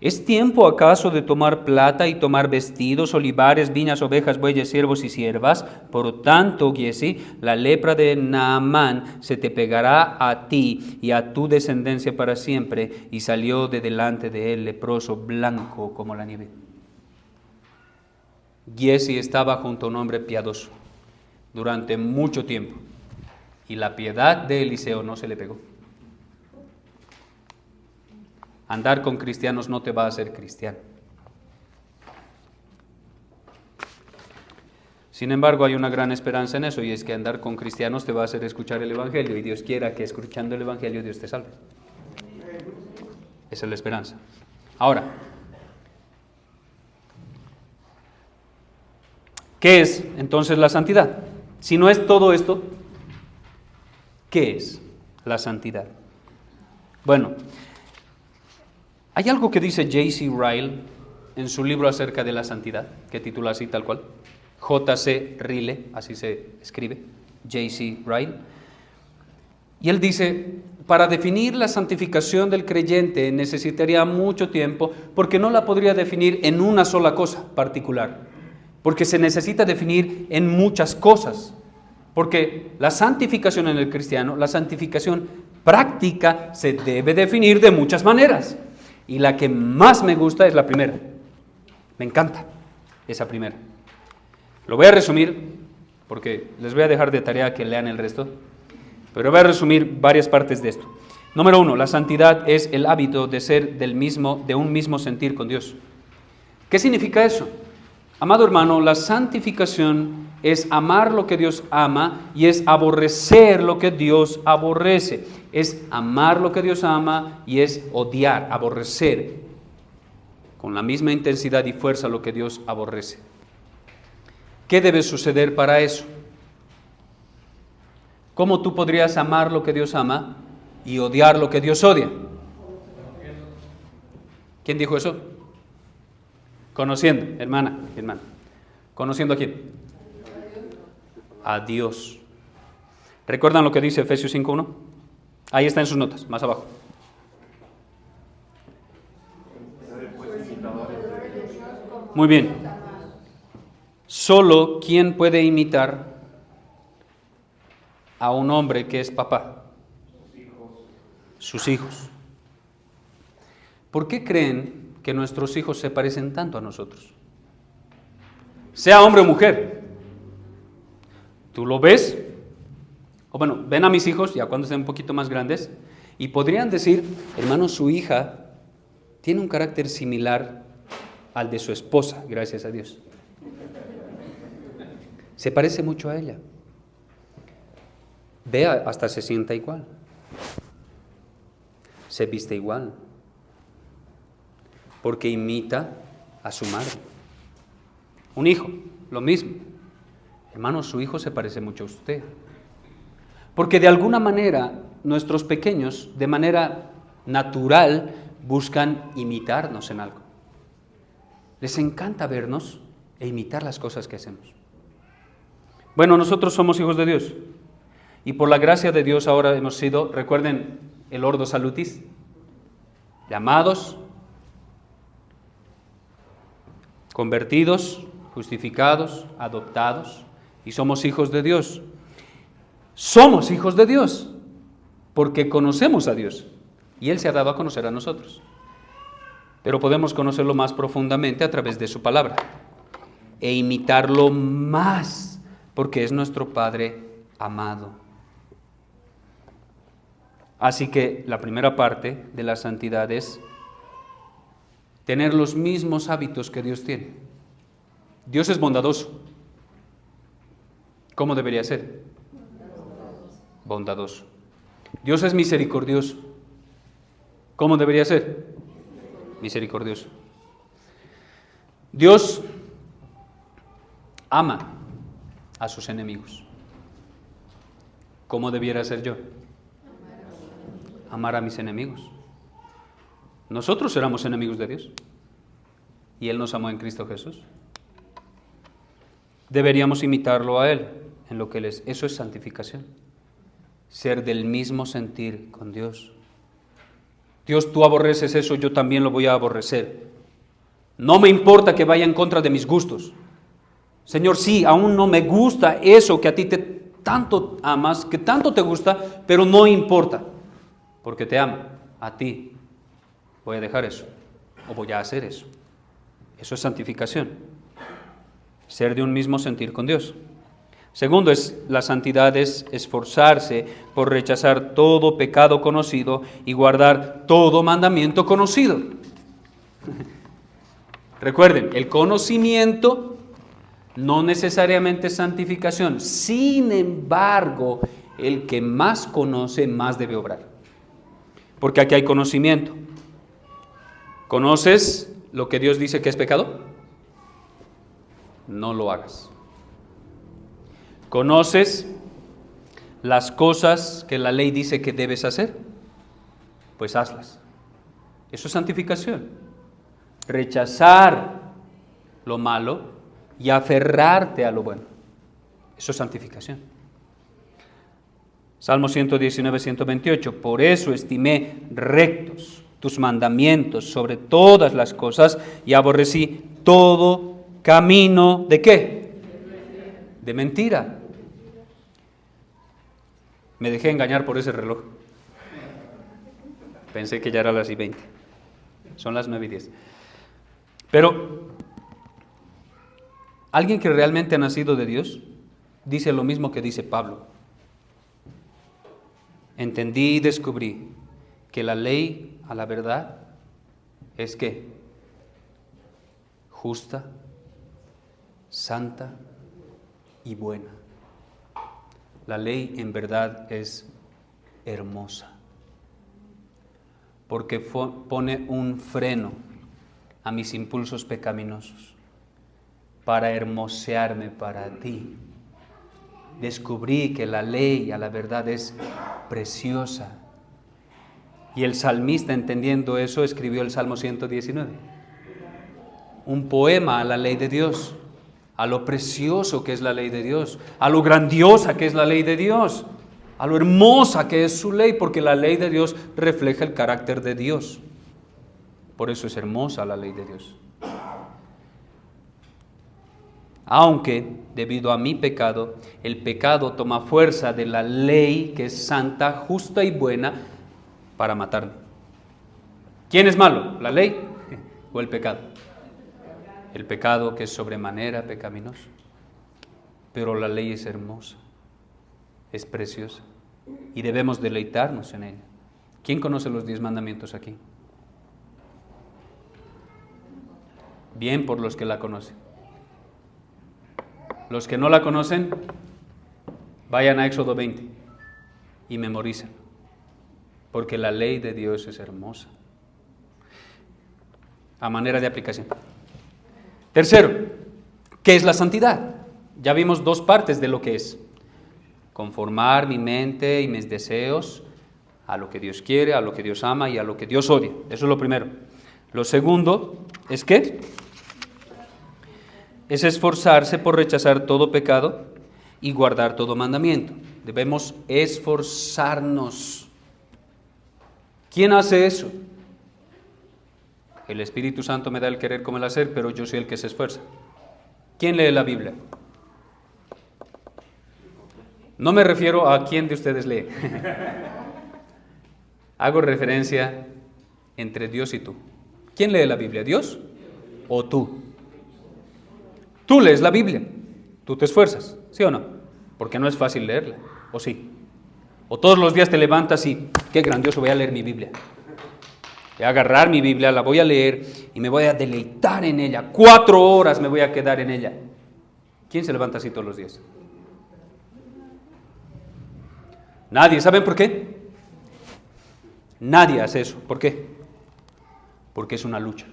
¿Es tiempo acaso de tomar plata y tomar vestidos, olivares, viñas, ovejas, bueyes, siervos y siervas? Por tanto, Giesi, la lepra de Naamán se te pegará a ti y a tu descendencia para siempre. Y salió de delante de él leproso, blanco como la nieve. Giesi estaba junto a un hombre piadoso durante mucho tiempo, y la piedad de Eliseo no se le pegó. Andar con cristianos no te va a hacer cristiano. Sin embargo, hay una gran esperanza en eso, y es que andar con cristianos te va a hacer escuchar el Evangelio, y Dios quiera que escuchando el Evangelio Dios te salve. Esa es la esperanza. Ahora, ¿qué es entonces la santidad? Si no es todo esto, ¿qué es la santidad? Bueno, hay algo que dice J.C. Ryle en su libro acerca de la santidad, que titula así tal cual, J.C. Ryle, así se escribe, J.C. Ryle. Y él dice, para definir la santificación del creyente necesitaría mucho tiempo, porque no la podría definir en una sola cosa particular, porque se necesita definir en muchas cosas, porque la santificación en el cristiano, la santificación práctica, se debe definir de muchas maneras. Y la que más me gusta es la primera. Me encanta esa primera. Lo voy a resumir, porque les voy a dejar de tarea que lean el resto, pero voy a resumir varias partes de esto. Número 1, la santidad es el hábito de ser de un mismo sentir con Dios. ¿Qué significa eso? Amado hermano, la santificación es amar lo que Dios ama y es aborrecer lo que Dios aborrece. Es amar lo que Dios ama y es odiar, aborrecer con la misma intensidad y fuerza lo que Dios aborrece. ¿Qué debe suceder para eso? ¿Cómo tú podrías amar lo que Dios ama y odiar lo que Dios odia? ¿Quién dijo eso? Conociendo, hermana. ¿Conociendo a quién? A Dios. ¿Recuerdan lo que dice Efesios 5:1? Ahí está en sus notas, más abajo. Muy bien. Solo ¿quién puede imitar a un hombre que es papá? Sus hijos. ¿Por qué creen que nuestros hijos se parecen tanto a nosotros? Sea hombre o mujer. ¿Tú lo ves? O bueno, ven a mis hijos ya cuando estén un poquito más grandes y podrían decir, hermano, su hija tiene un carácter similar al de su esposa, gracias a Dios. Se parece mucho a ella. Vea, hasta se sienta igual. Se viste igual. Porque imita a su madre. Un hijo, lo mismo. Hermano, su hijo se parece mucho a usted. Porque de alguna manera, nuestros pequeños, de manera natural, buscan imitarnos en algo. Les encanta vernos e imitar las cosas que hacemos. Bueno, nosotros somos hijos de Dios. Y por la gracia de Dios ahora hemos sido, recuerden el Ordo Salutis, llamados, convertidos, justificados, adoptados, y somos hijos de Dios. Somos hijos de Dios porque conocemos a Dios y Él se ha dado a conocer a nosotros. Pero podemos conocerlo más profundamente a través de su palabra e imitarlo más porque es nuestro Padre amado. Así que la primera parte de la santidad es tener los mismos hábitos que Dios tiene. Dios es bondadoso. ¿Cómo debería ser? Bondadoso. Dios es misericordioso. ¿Cómo debería ser? Misericordioso. Dios ama a sus enemigos. ¿Cómo debiera ser yo? Amar a mis enemigos. Nosotros éramos enemigos de Dios y Él nos amó en Cristo Jesús. Deberíamos imitarlo a Él en lo que Él es. Eso es santificación. Ser del mismo sentir con Dios. Dios, tú aborreces eso, yo también lo voy a aborrecer. No me importa que vaya en contra de mis gustos. Señor, sí, aún no me gusta eso que a ti tanto amas, que tanto te gusta, pero no importa, porque te amo. A ti voy a dejar eso, o voy a hacer eso. Eso es santificación. Ser de un mismo sentir con Dios. Segundo, la santidad es esforzarse por rechazar todo pecado conocido y guardar todo mandamiento conocido. Recuerden, el conocimiento no necesariamente es santificación. Sin embargo, el que más conoce, más debe obrar. Porque aquí hay conocimiento. ¿Conoces lo que Dios dice que es pecado? No lo hagas. ¿Conoces las cosas que la ley dice que debes hacer? Pues hazlas. Eso es santificación. Rechazar lo malo y aferrarte a lo bueno. Eso es santificación. Salmo 119, 128. Por eso estimé rectos tus mandamientos sobre todas las cosas y aborrecí todo camino ¿de qué? De mentira. Me dejé engañar por ese reloj. Pensé que ya era las 20. Son las 9:10. Pero alguien que realmente ha nacido de Dios dice lo mismo que dice Pablo. Entendí y descubrí que la ley a la verdad es ¿qué? Justa, santa y buena. La ley en verdad es hermosa, porque pone un freno a mis impulsos pecaminosos para hermosearme para ti. Descubrí que la ley a la verdad es preciosa. Y el salmista, entendiendo eso, escribió el Salmo 119. Un poema a la ley de Dios, a lo precioso que es la ley de Dios, a lo grandiosa que es la ley de Dios, a lo hermosa que es su ley, porque la ley de Dios refleja el carácter de Dios. Por eso es hermosa la ley de Dios. Aunque, debido a mi pecado, el pecado toma fuerza de la ley que es santa, justa y buena para matarme. ¿Quién es malo? ¿La ley o el pecado? El pecado que es sobremanera pecaminoso. Pero la ley es hermosa, es preciosa y debemos deleitarnos en ella. ¿Quién conoce los 10 mandamientos aquí? Bien por los que la conocen. Los que no la conocen, vayan a Éxodo 20 y memoricen, porque la ley de Dios es hermosa. A manera de aplicación. Tercero, ¿qué es la santidad? Ya vimos 2 partes de lo que es. Conformar mi mente y mis deseos a lo que Dios quiere, a lo que Dios ama y a lo que Dios odia. Eso es lo primero. Lo segundo es ¿qué? Es esforzarse por rechazar todo pecado y guardar todo mandamiento. Debemos esforzarnos. ¿Quién hace eso? El Espíritu Santo me da el querer como el hacer, pero yo soy el que se esfuerza. ¿Quién lee la Biblia? No me refiero a quién de ustedes lee. Hago referencia entre Dios y tú. ¿Quién lee la Biblia? ¿Dios o tú? Tú lees la Biblia, tú te esfuerzas, ¿sí o no? Porque no es fácil leerla, ¿o sí? O todos los días te levantas y, qué grandioso, voy a leer mi Biblia. Voy a agarrar mi Biblia, la voy a leer y me voy a deleitar en ella. 4 horas me voy a quedar en ella. ¿Quién se levanta así todos los días? Nadie. ¿Saben por qué? Nadie hace eso. ¿Por qué? Porque es una lucha.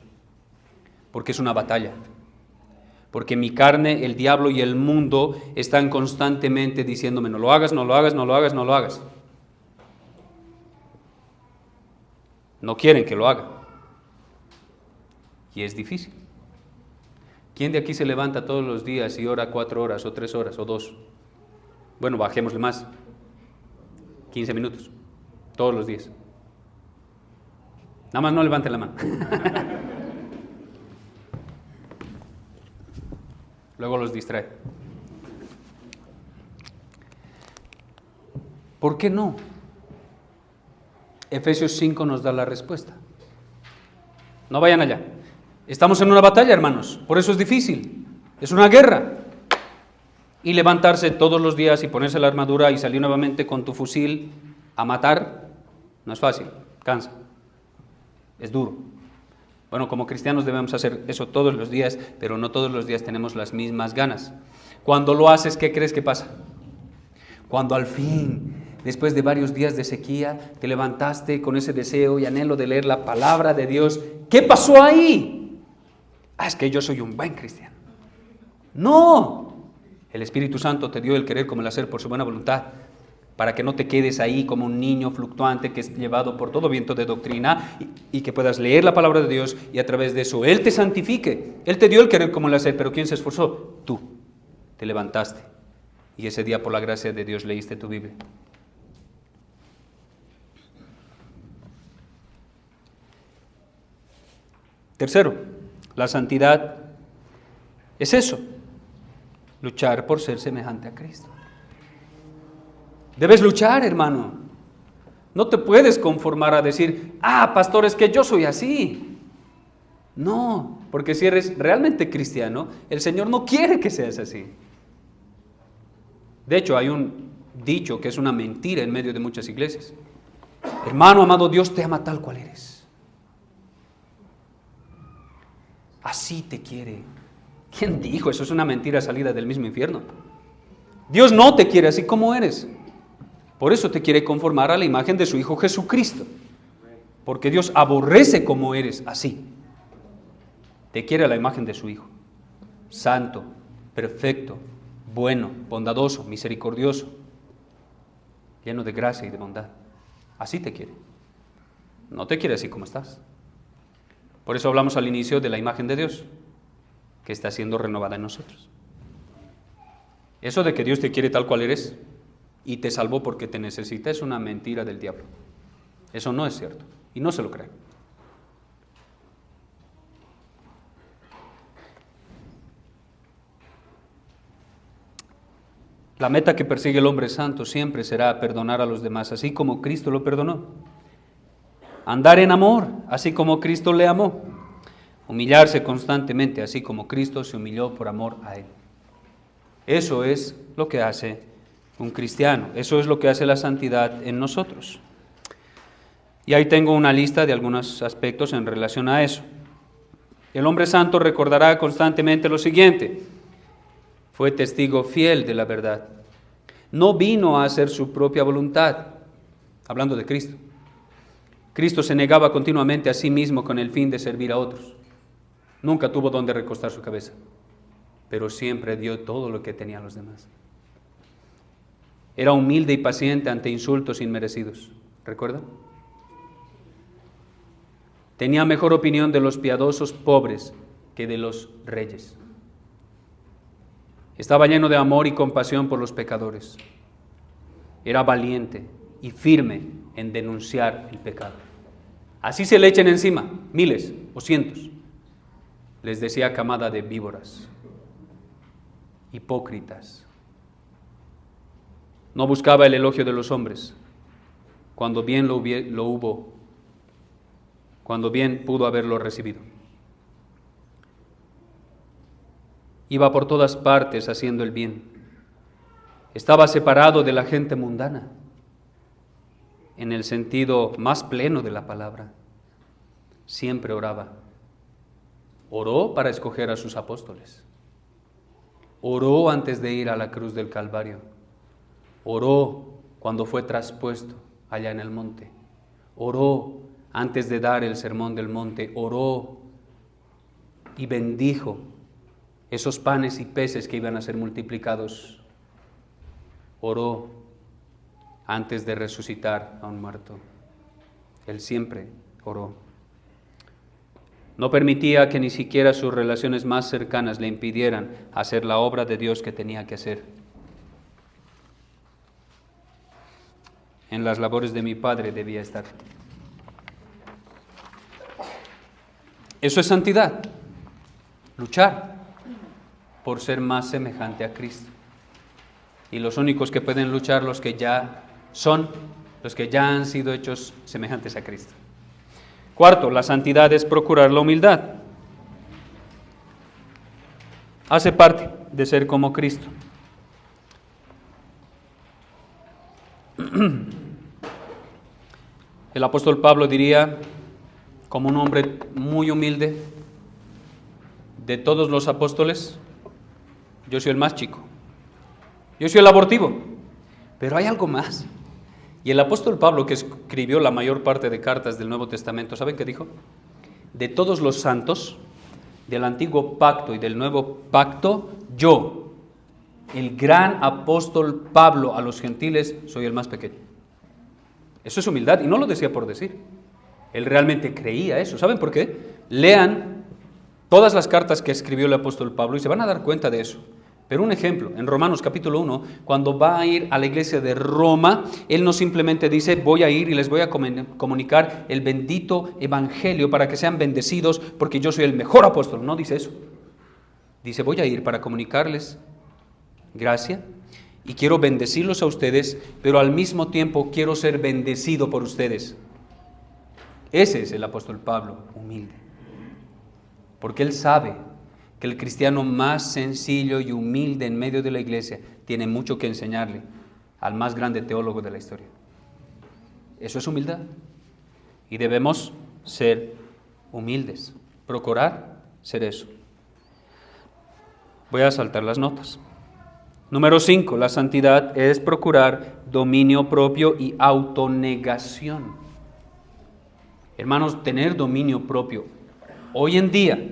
Porque es una batalla. Porque mi carne, el diablo y el mundo están constantemente diciéndome, no lo hagas, no lo hagas, no lo hagas, no lo hagas. No quieren que lo haga. Y es difícil. ¿Quién de aquí se levanta todos los días y ora 4 horas o 3 horas o 2? Bueno, bajémosle más. 15 minutos. Todos los días. Nada más no levanten la mano. Luego los distrae. ¿Por qué no? Efesios 5 nos da la respuesta. No vayan allá. Estamos en una batalla, hermanos. Por eso es difícil. Es una guerra. Y levantarse todos los días y ponerse la armadura y salir nuevamente con tu fusil a matar, no es fácil. Cansa. Es duro. Bueno, como cristianos debemos hacer eso todos los días, pero no todos los días tenemos las mismas ganas. Cuando lo haces, ¿qué crees que pasa? Cuando al fin, después de varios días de sequía, te levantaste con ese deseo y anhelo de leer la palabra de Dios, ¿qué pasó ahí? Es que yo soy un buen cristiano. No, el Espíritu Santo te dio el querer como el hacer por su buena voluntad, para que no te quedes ahí como un niño fluctuante que es llevado por todo viento de doctrina y que puedas leer la palabra de Dios y a través de eso Él te santifique. Él te dio el querer como el hacer, pero ¿quién se esforzó? Tú. Te levantaste y ese día por la gracia de Dios leíste tu Biblia. Tercero, la santidad es eso, luchar por ser semejante a Cristo. Debes luchar, hermano. No te puedes conformar a decir, pastor, es que yo soy así. No, porque si eres realmente cristiano, el Señor no quiere que seas así. De hecho, hay un dicho que es una mentira en medio de muchas iglesias. Hermano amado, Dios te ama tal cual eres. Así te quiere. ¿Quién dijo? Eso es una mentira salida del mismo infierno. Dios no te quiere así como eres. Por eso te quiere conformar a la imagen de su Hijo Jesucristo. Porque Dios aborrece como eres así. Te quiere a la imagen de su Hijo. Santo, perfecto, bueno, bondadoso, misericordioso, lleno de gracia y de bondad. Así te quiere. No te quiere así como estás. Por eso hablamos al inicio de la imagen de Dios, que está siendo renovada en nosotros. Eso de que Dios te quiere tal cual eres y te salvó porque te necesita es una mentira del diablo. Eso no es cierto y no se lo crean. La meta que persigue el hombre santo siempre será perdonar a los demás, así como Cristo lo perdonó. Andar en amor, así como Cristo le amó. Humillarse constantemente, así como Cristo se humilló por amor a Él. Eso es lo que hace un cristiano. Eso es lo que hace la santidad en nosotros. Y ahí tengo una lista de algunos aspectos en relación a eso. El hombre santo recordará constantemente lo siguiente: fue testigo fiel de la verdad. No vino a hacer su propia voluntad, hablando de Cristo. Cristo se negaba continuamente a sí mismo con el fin de servir a otros. Nunca tuvo donde recostar su cabeza, pero siempre dio todo lo que tenían los demás. Era humilde y paciente ante insultos inmerecidos. ¿Recuerdan? Tenía mejor opinión de los piadosos pobres que de los reyes. Estaba lleno de amor y compasión por los pecadores. Era valiente y firme en denunciar el pecado. Así se le echen encima, miles o cientos. Les decía camada de víboras, hipócritas. No buscaba el elogio de los hombres, cuando bien cuando bien pudo haberlo recibido. Iba por todas partes haciendo el bien. Estaba separado de la gente mundana, en el sentido más pleno de la palabra. Siempre oraba. Oró para escoger a sus apóstoles. Oró antes de ir a la cruz del Calvario. Oró cuando fue traspuesto allá en el monte. Oró antes de dar el sermón del monte. Oró y bendijo esos panes y peces que iban a ser multiplicados. Oró antes de resucitar a un muerto. Él siempre oró. No permitía que ni siquiera sus relaciones más cercanas le impidieran hacer la obra de Dios que tenía que hacer. En las labores de mi Padre debía estar. Eso es santidad. Luchar por ser más semejante a Cristo. Y los únicos que pueden luchar, los que ya han sido hechos semejantes a Cristo. Cuarto, la santidad es procurar la humildad. Hace parte de ser como Cristo. El apóstol Pablo diría, como un hombre muy humilde, de todos los apóstoles, yo soy el más chico. Yo soy el abortivo. Pero hay algo más. Y el apóstol Pablo, que escribió la mayor parte de cartas del Nuevo Testamento, ¿saben qué dijo? De todos los santos, del antiguo pacto y del nuevo pacto, yo, el gran apóstol Pablo a los gentiles, soy el más pequeño. Eso es humildad, y no lo decía por decir. Él realmente creía eso. ¿Saben por qué? Lean todas las cartas que escribió el apóstol Pablo y se van a dar cuenta de eso. Pero un ejemplo, en Romanos capítulo 1, cuando va a ir a la iglesia de Roma, él no simplemente dice, voy a ir y les voy a comunicar el bendito evangelio para que sean bendecidos porque yo soy el mejor apóstol. No dice eso. Dice, voy a ir para comunicarles gracia y quiero bendecirlos a ustedes, pero al mismo tiempo quiero ser bendecido por ustedes. Ese es el apóstol Pablo, humilde. Porque él sabe que el cristiano más sencillo y humilde en medio de la iglesia tiene mucho que enseñarle al más grande teólogo de la historia. Eso es humildad. Y debemos ser humildes, procurar ser eso. Voy a saltar las notas. Número 5, la santidad es procurar dominio propio y autonegación. Hermanos, tener dominio propio hoy en día,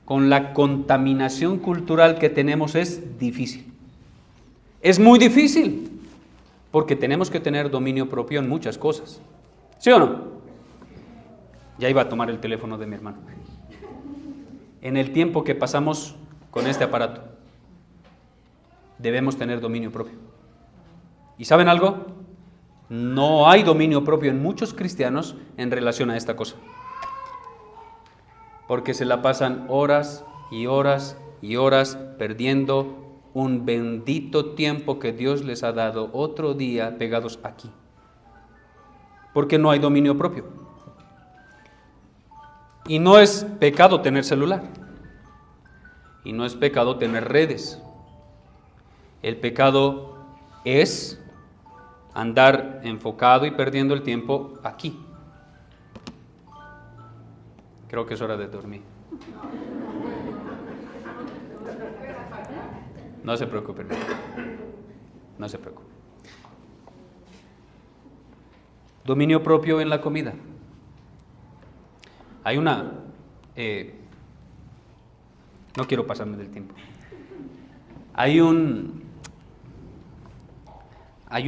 con la contaminación cultural que tenemos, es difícil. Es muy difícil, porque tenemos que tener dominio propio en muchas cosas. ¿Sí o no? Ya iba a tomar el teléfono de mi hermano. En el tiempo que pasamos con este aparato, debemos tener dominio propio. ¿Y saben algo? No hay dominio propio en muchos cristianos en relación a esta cosa. Porque se la pasan horas y horas y horas perdiendo un bendito tiempo que Dios les ha dado otro día pegados aquí. Porque no hay dominio propio. Y no es pecado tener celular. Y no es pecado tener redes. El pecado es andar enfocado y perdiendo el tiempo aquí. Creo que es hora de dormir. No se preocupen. No se preocupen. Dominio propio en la comida. Hay una... no quiero pasarme del tiempo. Hay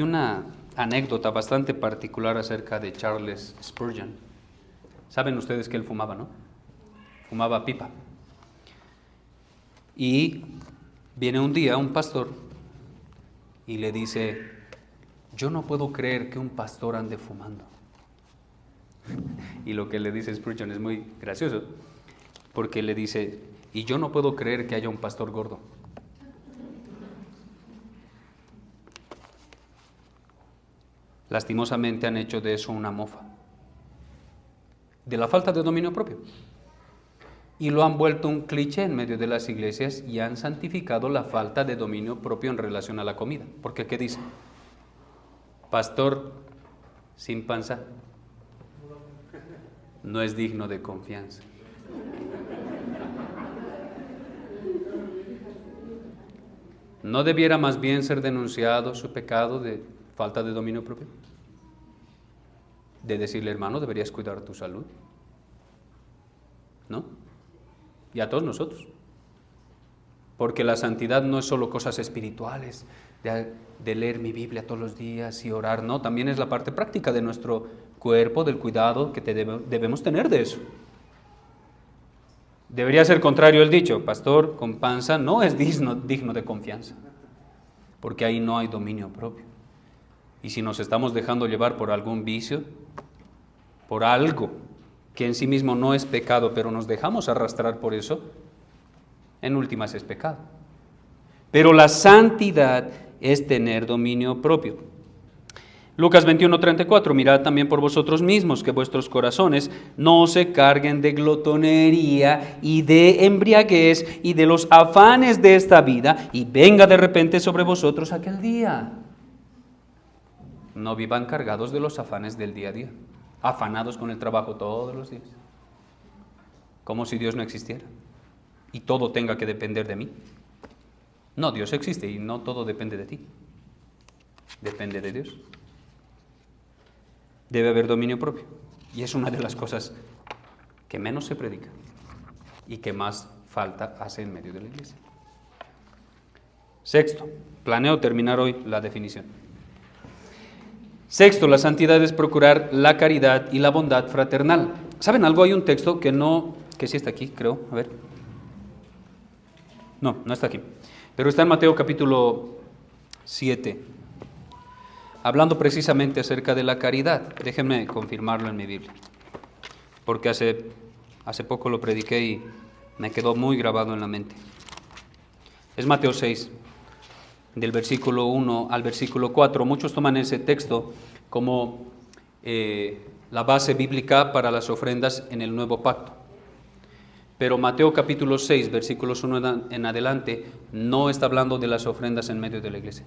una anécdota bastante particular acerca de Charles Spurgeon. Saben ustedes que él fumaba, ¿no? Fumaba pipa. Y viene un día un pastor y le dice, yo no puedo creer que un pastor ande fumando. Y lo que le dice Spurgeon es muy gracioso, porque le dice, y yo no puedo creer que haya un pastor gordo. Lastimosamente han hecho de eso una mofa, de la falta de dominio propio. Y lo han vuelto un cliché en medio de las iglesias y han santificado la falta de dominio propio en relación a la comida. Porque ¿qué dice? Pastor sin panza no es digno de confianza. ¿No debiera más bien ser denunciado su pecado de falta de dominio propio? De decirle, hermano, deberías cuidar tu salud. ¿No? Y a todos nosotros. Porque la santidad no es solo cosas espirituales, de leer mi Biblia todos los días y orar, no, también es la parte práctica de nuestro cuerpo, del cuidado que debemos tener de eso. Debería ser contrario el dicho, pastor con panza no es digno de confianza, porque ahí no hay dominio propio. Y si nos estamos dejando llevar por algún vicio, por algo que en sí mismo no es pecado, pero nos dejamos arrastrar por eso, en últimas es pecado. Pero la santidad es tener dominio propio. Lucas 21:34, mirad también por vosotros mismos que vuestros corazones no se carguen de glotonería y de embriaguez y de los afanes de esta vida, y venga de repente sobre vosotros aquel día. No vivan cargados de los afanes del día a día, afanados con el trabajo todos los días, como si Dios no existiera y todo tenga que depender de mí. No, Dios existe y no todo depende de ti, depende de Dios. Debe haber dominio propio, y es una de las cosas que menos se predica y que más falta hace en medio de la iglesia. Sexto, planeo terminar hoy la definición. Sexto, la santidad es procurar la caridad y la bondad fraternal. ¿Saben algo? Hay un texto que sí está aquí, creo, a ver. No está aquí, pero está en Mateo capítulo 7. Hablando precisamente acerca de la caridad. Déjenme confirmarlo en mi Biblia, porque hace poco lo prediqué y me quedó muy grabado en la mente. Es Mateo 6, del versículo 1 al versículo 4. Muchos toman ese texto como la base bíblica para las ofrendas en el Nuevo Pacto. Pero Mateo capítulo 6, versículos 1 en adelante, no está hablando de las ofrendas en medio de la iglesia.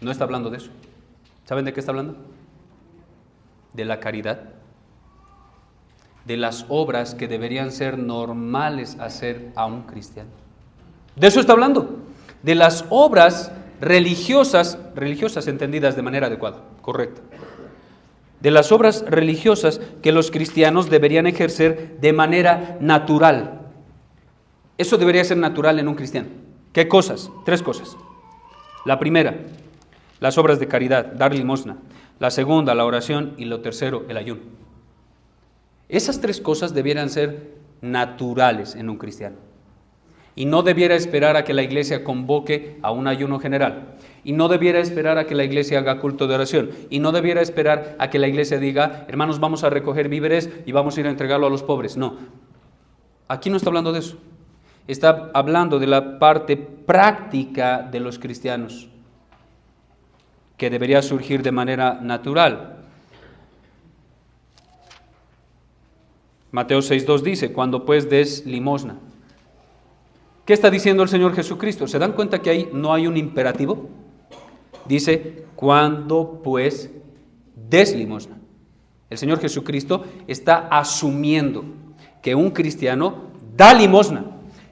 No está hablando de eso. ¿Saben de qué está hablando? De la caridad, de las obras que deberían ser normales hacer a un cristiano. De eso está hablando, de las obras religiosas entendidas de manera adecuada, correcta. De las obras religiosas que los cristianos deberían ejercer de manera natural. Eso debería ser natural en un cristiano. ¿Qué cosas? 3 cosas. La primera, las obras de caridad, dar limosna. La segunda, la oración. Y lo tercero, el ayuno. Esas 3 cosas debieran ser naturales en un cristiano. Y no debiera esperar a que la iglesia convoque a un ayuno general. Y no debiera esperar a que la iglesia haga culto de oración. Y no debiera esperar a que la iglesia diga, hermanos, vamos a recoger víveres y vamos a ir a entregarlo a los pobres. No. Aquí no está hablando de eso. Está hablando de la parte práctica de los cristianos, que debería surgir de manera natural. Mateo 6:2 dice, cuando pues des limosna. ¿Qué está diciendo el Señor Jesucristo? ¿Se dan cuenta que ahí no hay un imperativo? Dice, cuando pues des limosna. El Señor Jesucristo está asumiendo que un cristiano da limosna.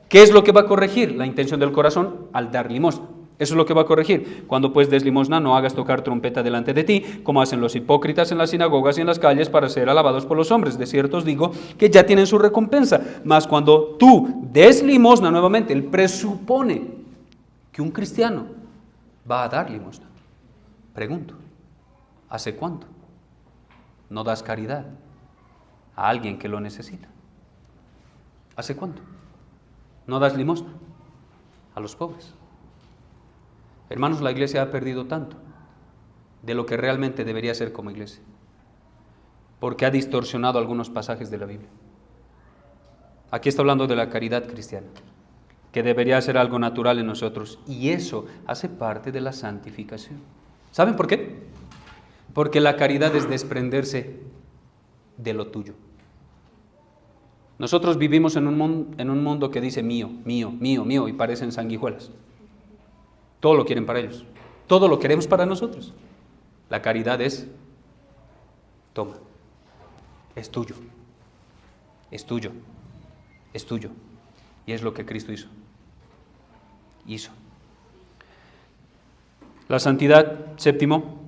¿Qué es lo que va a corregir? La intención del corazón al dar limosna. Eso es lo que va a corregir. Cuando pues des limosna, no hagas tocar trompeta delante de ti, como hacen los hipócritas en las sinagogas y en las calles para ser alabados por los hombres. De cierto os digo que ya tienen su recompensa. Mas cuando tú des limosna, nuevamente, él presupone que un cristiano va a dar limosna. Pregunto, ¿hace cuánto no das caridad a alguien que lo necesita? ¿Hace cuánto no das limosna a los pobres? Hermanos, la iglesia ha perdido tanto de lo que realmente debería ser como iglesia, porque ha distorsionado algunos pasajes de la Biblia. Aquí está hablando de la caridad cristiana, que debería ser algo natural en nosotros, y eso hace parte de la santificación. ¿Saben por qué? Porque la caridad es desprenderse de lo tuyo. Nosotros vivimos en un mundo que dice mío, mío, mío, mío, y parecen sanguijuelas. Todo lo quieren para ellos. Todo lo queremos para nosotros. La caridad es, toma, es tuyo, es tuyo, es tuyo. Y es lo que Cristo hizo. La santidad, séptimo,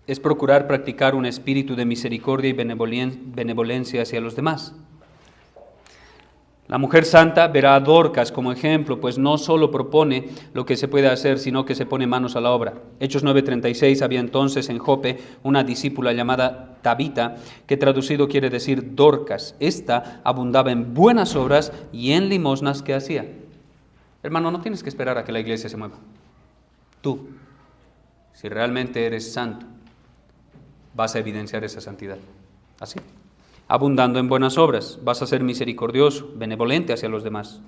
es procurar practicar un espíritu de misericordia y benevolencia hacia los demás. La mujer santa verá a Dorcas como ejemplo, pues no solo propone lo que se puede hacer, sino que se pone manos a la obra. Hechos 9:36, había entonces en Jope una discípula llamada Tabita, que traducido quiere decir Dorcas. Esta abundaba en buenas obras y en limosnas que hacía. Hermano, no tienes que esperar a que la iglesia se mueva. Tú, si realmente eres santo, vas a evidenciar esa santidad. Así. Abundando en buenas obras, vas a ser misericordioso, benevolente hacia los demás.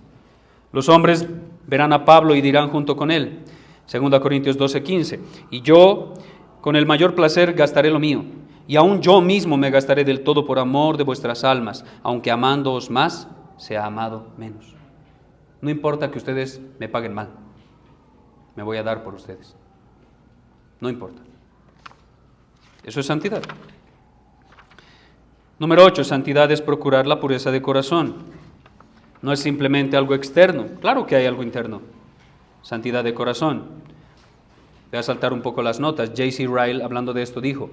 Los hombres verán a Pablo y dirán junto con él, 2 Corintios 12:15, y yo con el mayor placer gastaré lo mío, y aún yo mismo me gastaré del todo por amor de vuestras almas, aunque amándoos más, sea amado menos. No importa que ustedes me paguen mal, me voy a dar por ustedes. No importa. Eso es santidad. Número 8, santidad es procurar la pureza de corazón. No es simplemente algo externo. Claro que hay algo interno. Santidad de corazón. Voy a saltar un poco las notas. J.C. Ryle, hablando de esto, dijo: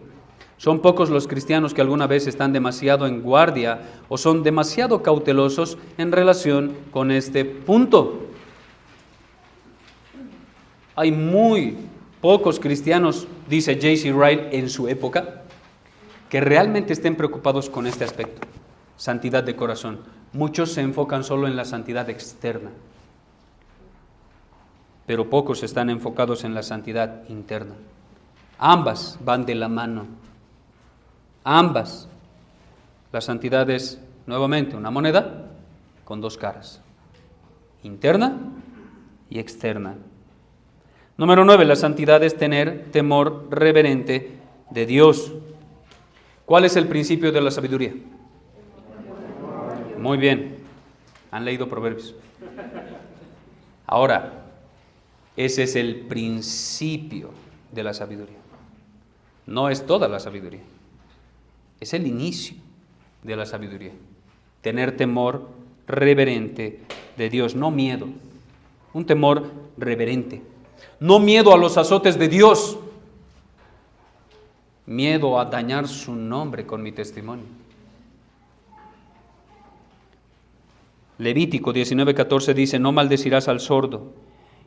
son pocos los cristianos que alguna vez están demasiado en guardia o son demasiado cautelosos en relación con este punto. Hay muy pocos cristianos, dice J.C. Ryle, en su época, que realmente estén preocupados con este aspecto, santidad de corazón. Muchos se enfocan solo en la santidad externa, pero pocos están enfocados en la santidad interna. Ambas van de la mano. Ambas. La santidad es, nuevamente, una moneda con dos caras, interna y externa. Número 9, la santidad es tener temor reverente de Dios. ¿Cuál es el principio de la sabiduría? Muy bien, han leído Proverbios. Ahora, ese es el principio de la sabiduría. No es toda la sabiduría. Es el inicio de la sabiduría. Tener temor reverente de Dios, no miedo. Un temor reverente. No miedo a los azotes de Dios. Miedo a dañar su nombre con mi testimonio. Levítico 19:14 dice: no maldecirás al sordo,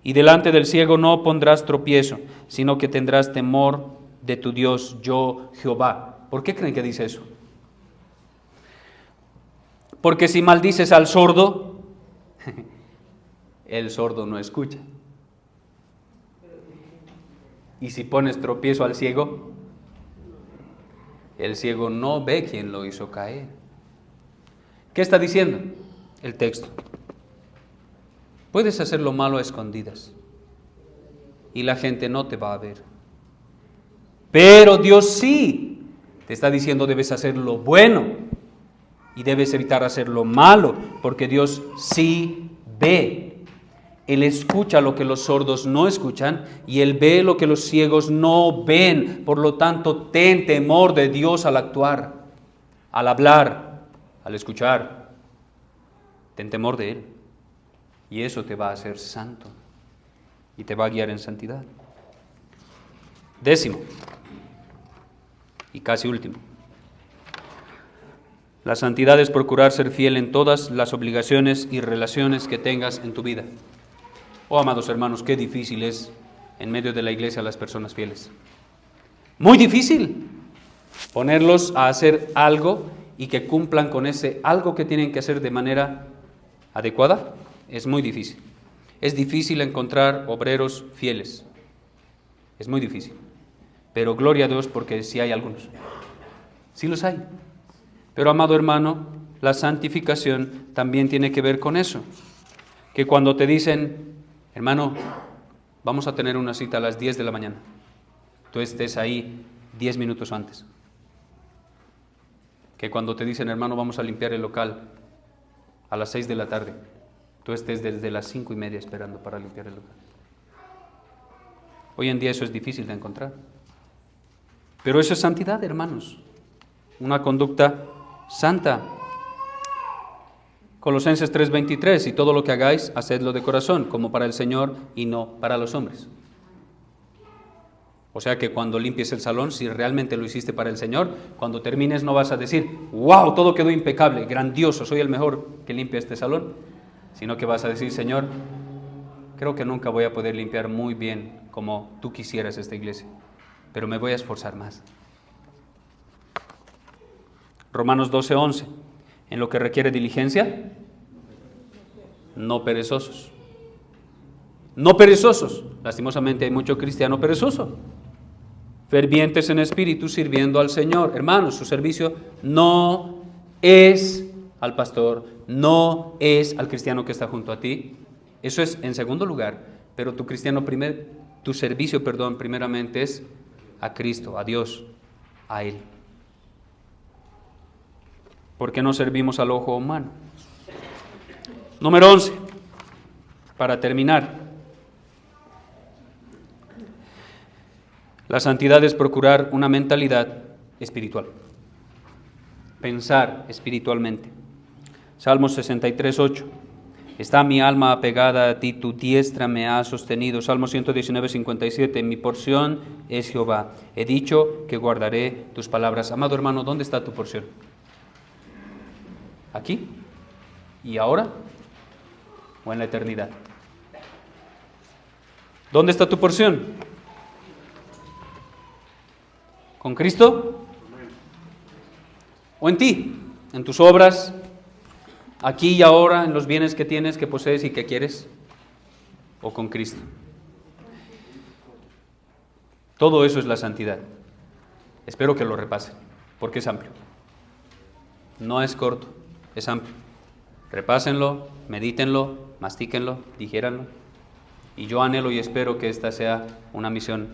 y delante del ciego no pondrás tropiezo, sino que tendrás temor de tu Dios, yo Jehová. ¿Por qué creen que dice eso? Porque si maldices al sordo, el sordo no escucha. Y si pones tropiezo al ciego, el ciego no ve quién lo hizo caer. ¿Qué está diciendo el texto? Puedes hacer lo malo a escondidas y la gente no te va a ver. Pero Dios sí te está diciendo: debes hacer lo bueno y debes evitar hacer lo malo, porque Dios sí ve. Él escucha lo que los sordos no escuchan y Él ve lo que los ciegos no ven. Por lo tanto, ten temor de Dios al actuar, al hablar, al escuchar. Ten temor de Él. Y eso te va a hacer santo y te va a guiar en santidad. 10º y casi último. La santidad es procurar ser fiel en todas las obligaciones y relaciones que tengas en tu vida. Oh, amados hermanos, qué difícil es en medio de la iglesia las personas fieles. Muy difícil ponerlos a hacer algo y que cumplan con ese algo que tienen que hacer de manera adecuada. Es muy difícil. Es difícil encontrar obreros fieles. Es muy difícil. Pero gloria a Dios porque sí hay algunos. Sí los hay. Pero, amado hermano, la santificación también tiene que ver con eso. Que cuando te dicen: hermano, vamos a tener una cita a las 10 de la mañana, tú estés ahí 10 minutos antes. Que cuando te dicen: hermano, vamos a limpiar el local a las 6 de la tarde, tú estés desde las 5:30 esperando para limpiar el local. Hoy en día eso es difícil de encontrar. Pero eso es santidad, hermanos. Una conducta santa. Colosenses 3:23: y todo lo que hagáis, hacedlo de corazón, como para el Señor y no para los hombres. O sea que cuando limpies el salón, si realmente lo hiciste para el Señor, cuando termines no vas a decir: wow, todo quedó impecable, grandioso, soy el mejor que limpia este salón, sino que vas a decir: Señor, creo que nunca voy a poder limpiar muy bien como tú quisieras esta iglesia, pero me voy a esforzar más. Romanos 12:11: en lo que requiere diligencia, no perezosos. No perezosos. Lastimosamente hay mucho cristiano perezoso. fervientes en espíritu, sirviendo al Señor. Hermanos, su servicio no es al pastor, no es al cristiano que está junto a ti. Eso es en segundo lugar, pero tu servicio, primeramente es a Cristo, a Dios, a Él. ¿Por qué no servimos al ojo humano? Número 11, para terminar. La santidad es procurar una mentalidad espiritual, pensar espiritualmente. Salmos 63:8. Está mi alma apegada a ti, tu diestra me ha sostenido. Salmo 119:57. Mi porción es Jehová. He dicho que guardaré tus palabras. Amado hermano, ¿dónde está tu porción? ¿Aquí? ¿Y ahora? ¿O en la eternidad? ¿Dónde está tu porción? ¿Con Cristo? ¿O en ti? ¿En tus obras? ¿Aquí y ahora? ¿En los bienes que tienes, que posees y que quieres? ¿O con Cristo? Todo eso es la santidad. Espero que lo repasen, porque es amplio. No es corto, es amplio. Repásenlo, medítenlo, mastíquenlo, digiéranlo. Y yo anhelo y espero que esta sea una misión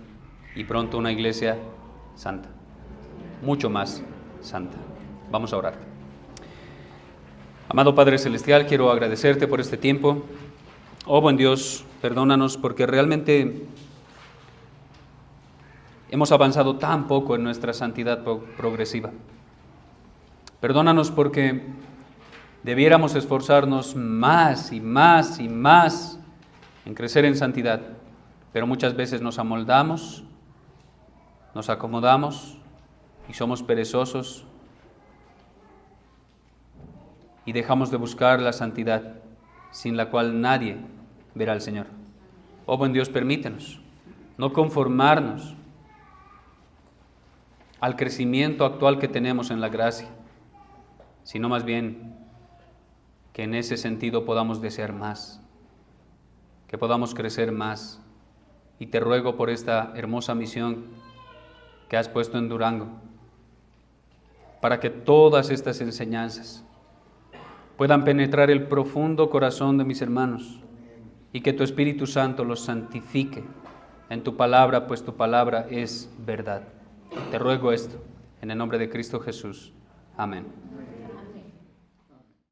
y pronto una iglesia santa, mucho más santa. Vamos a orar. Amado Padre Celestial, quiero agradecerte por este tiempo. Oh buen Dios, perdónanos porque realmente hemos avanzado tan poco en nuestra santidad progresiva. Perdónanos porque debiéramos esforzarnos más y más y más en crecer en santidad, pero muchas veces nos amoldamos, nos acomodamos y somos perezosos y dejamos de buscar la santidad, sin la cual nadie verá al Señor. Oh buen Dios, permítenos no conformarnos al crecimiento actual que tenemos en la gracia, sino más bien que en ese sentido podamos desear más, que podamos crecer más. Y te ruego por esta hermosa misión que has puesto en Durango, para que todas estas enseñanzas puedan penetrar el profundo corazón de mis hermanos y que tu Espíritu Santo los santifique en tu palabra, pues tu palabra es verdad. Te ruego esto en el nombre de Cristo Jesús. Amén.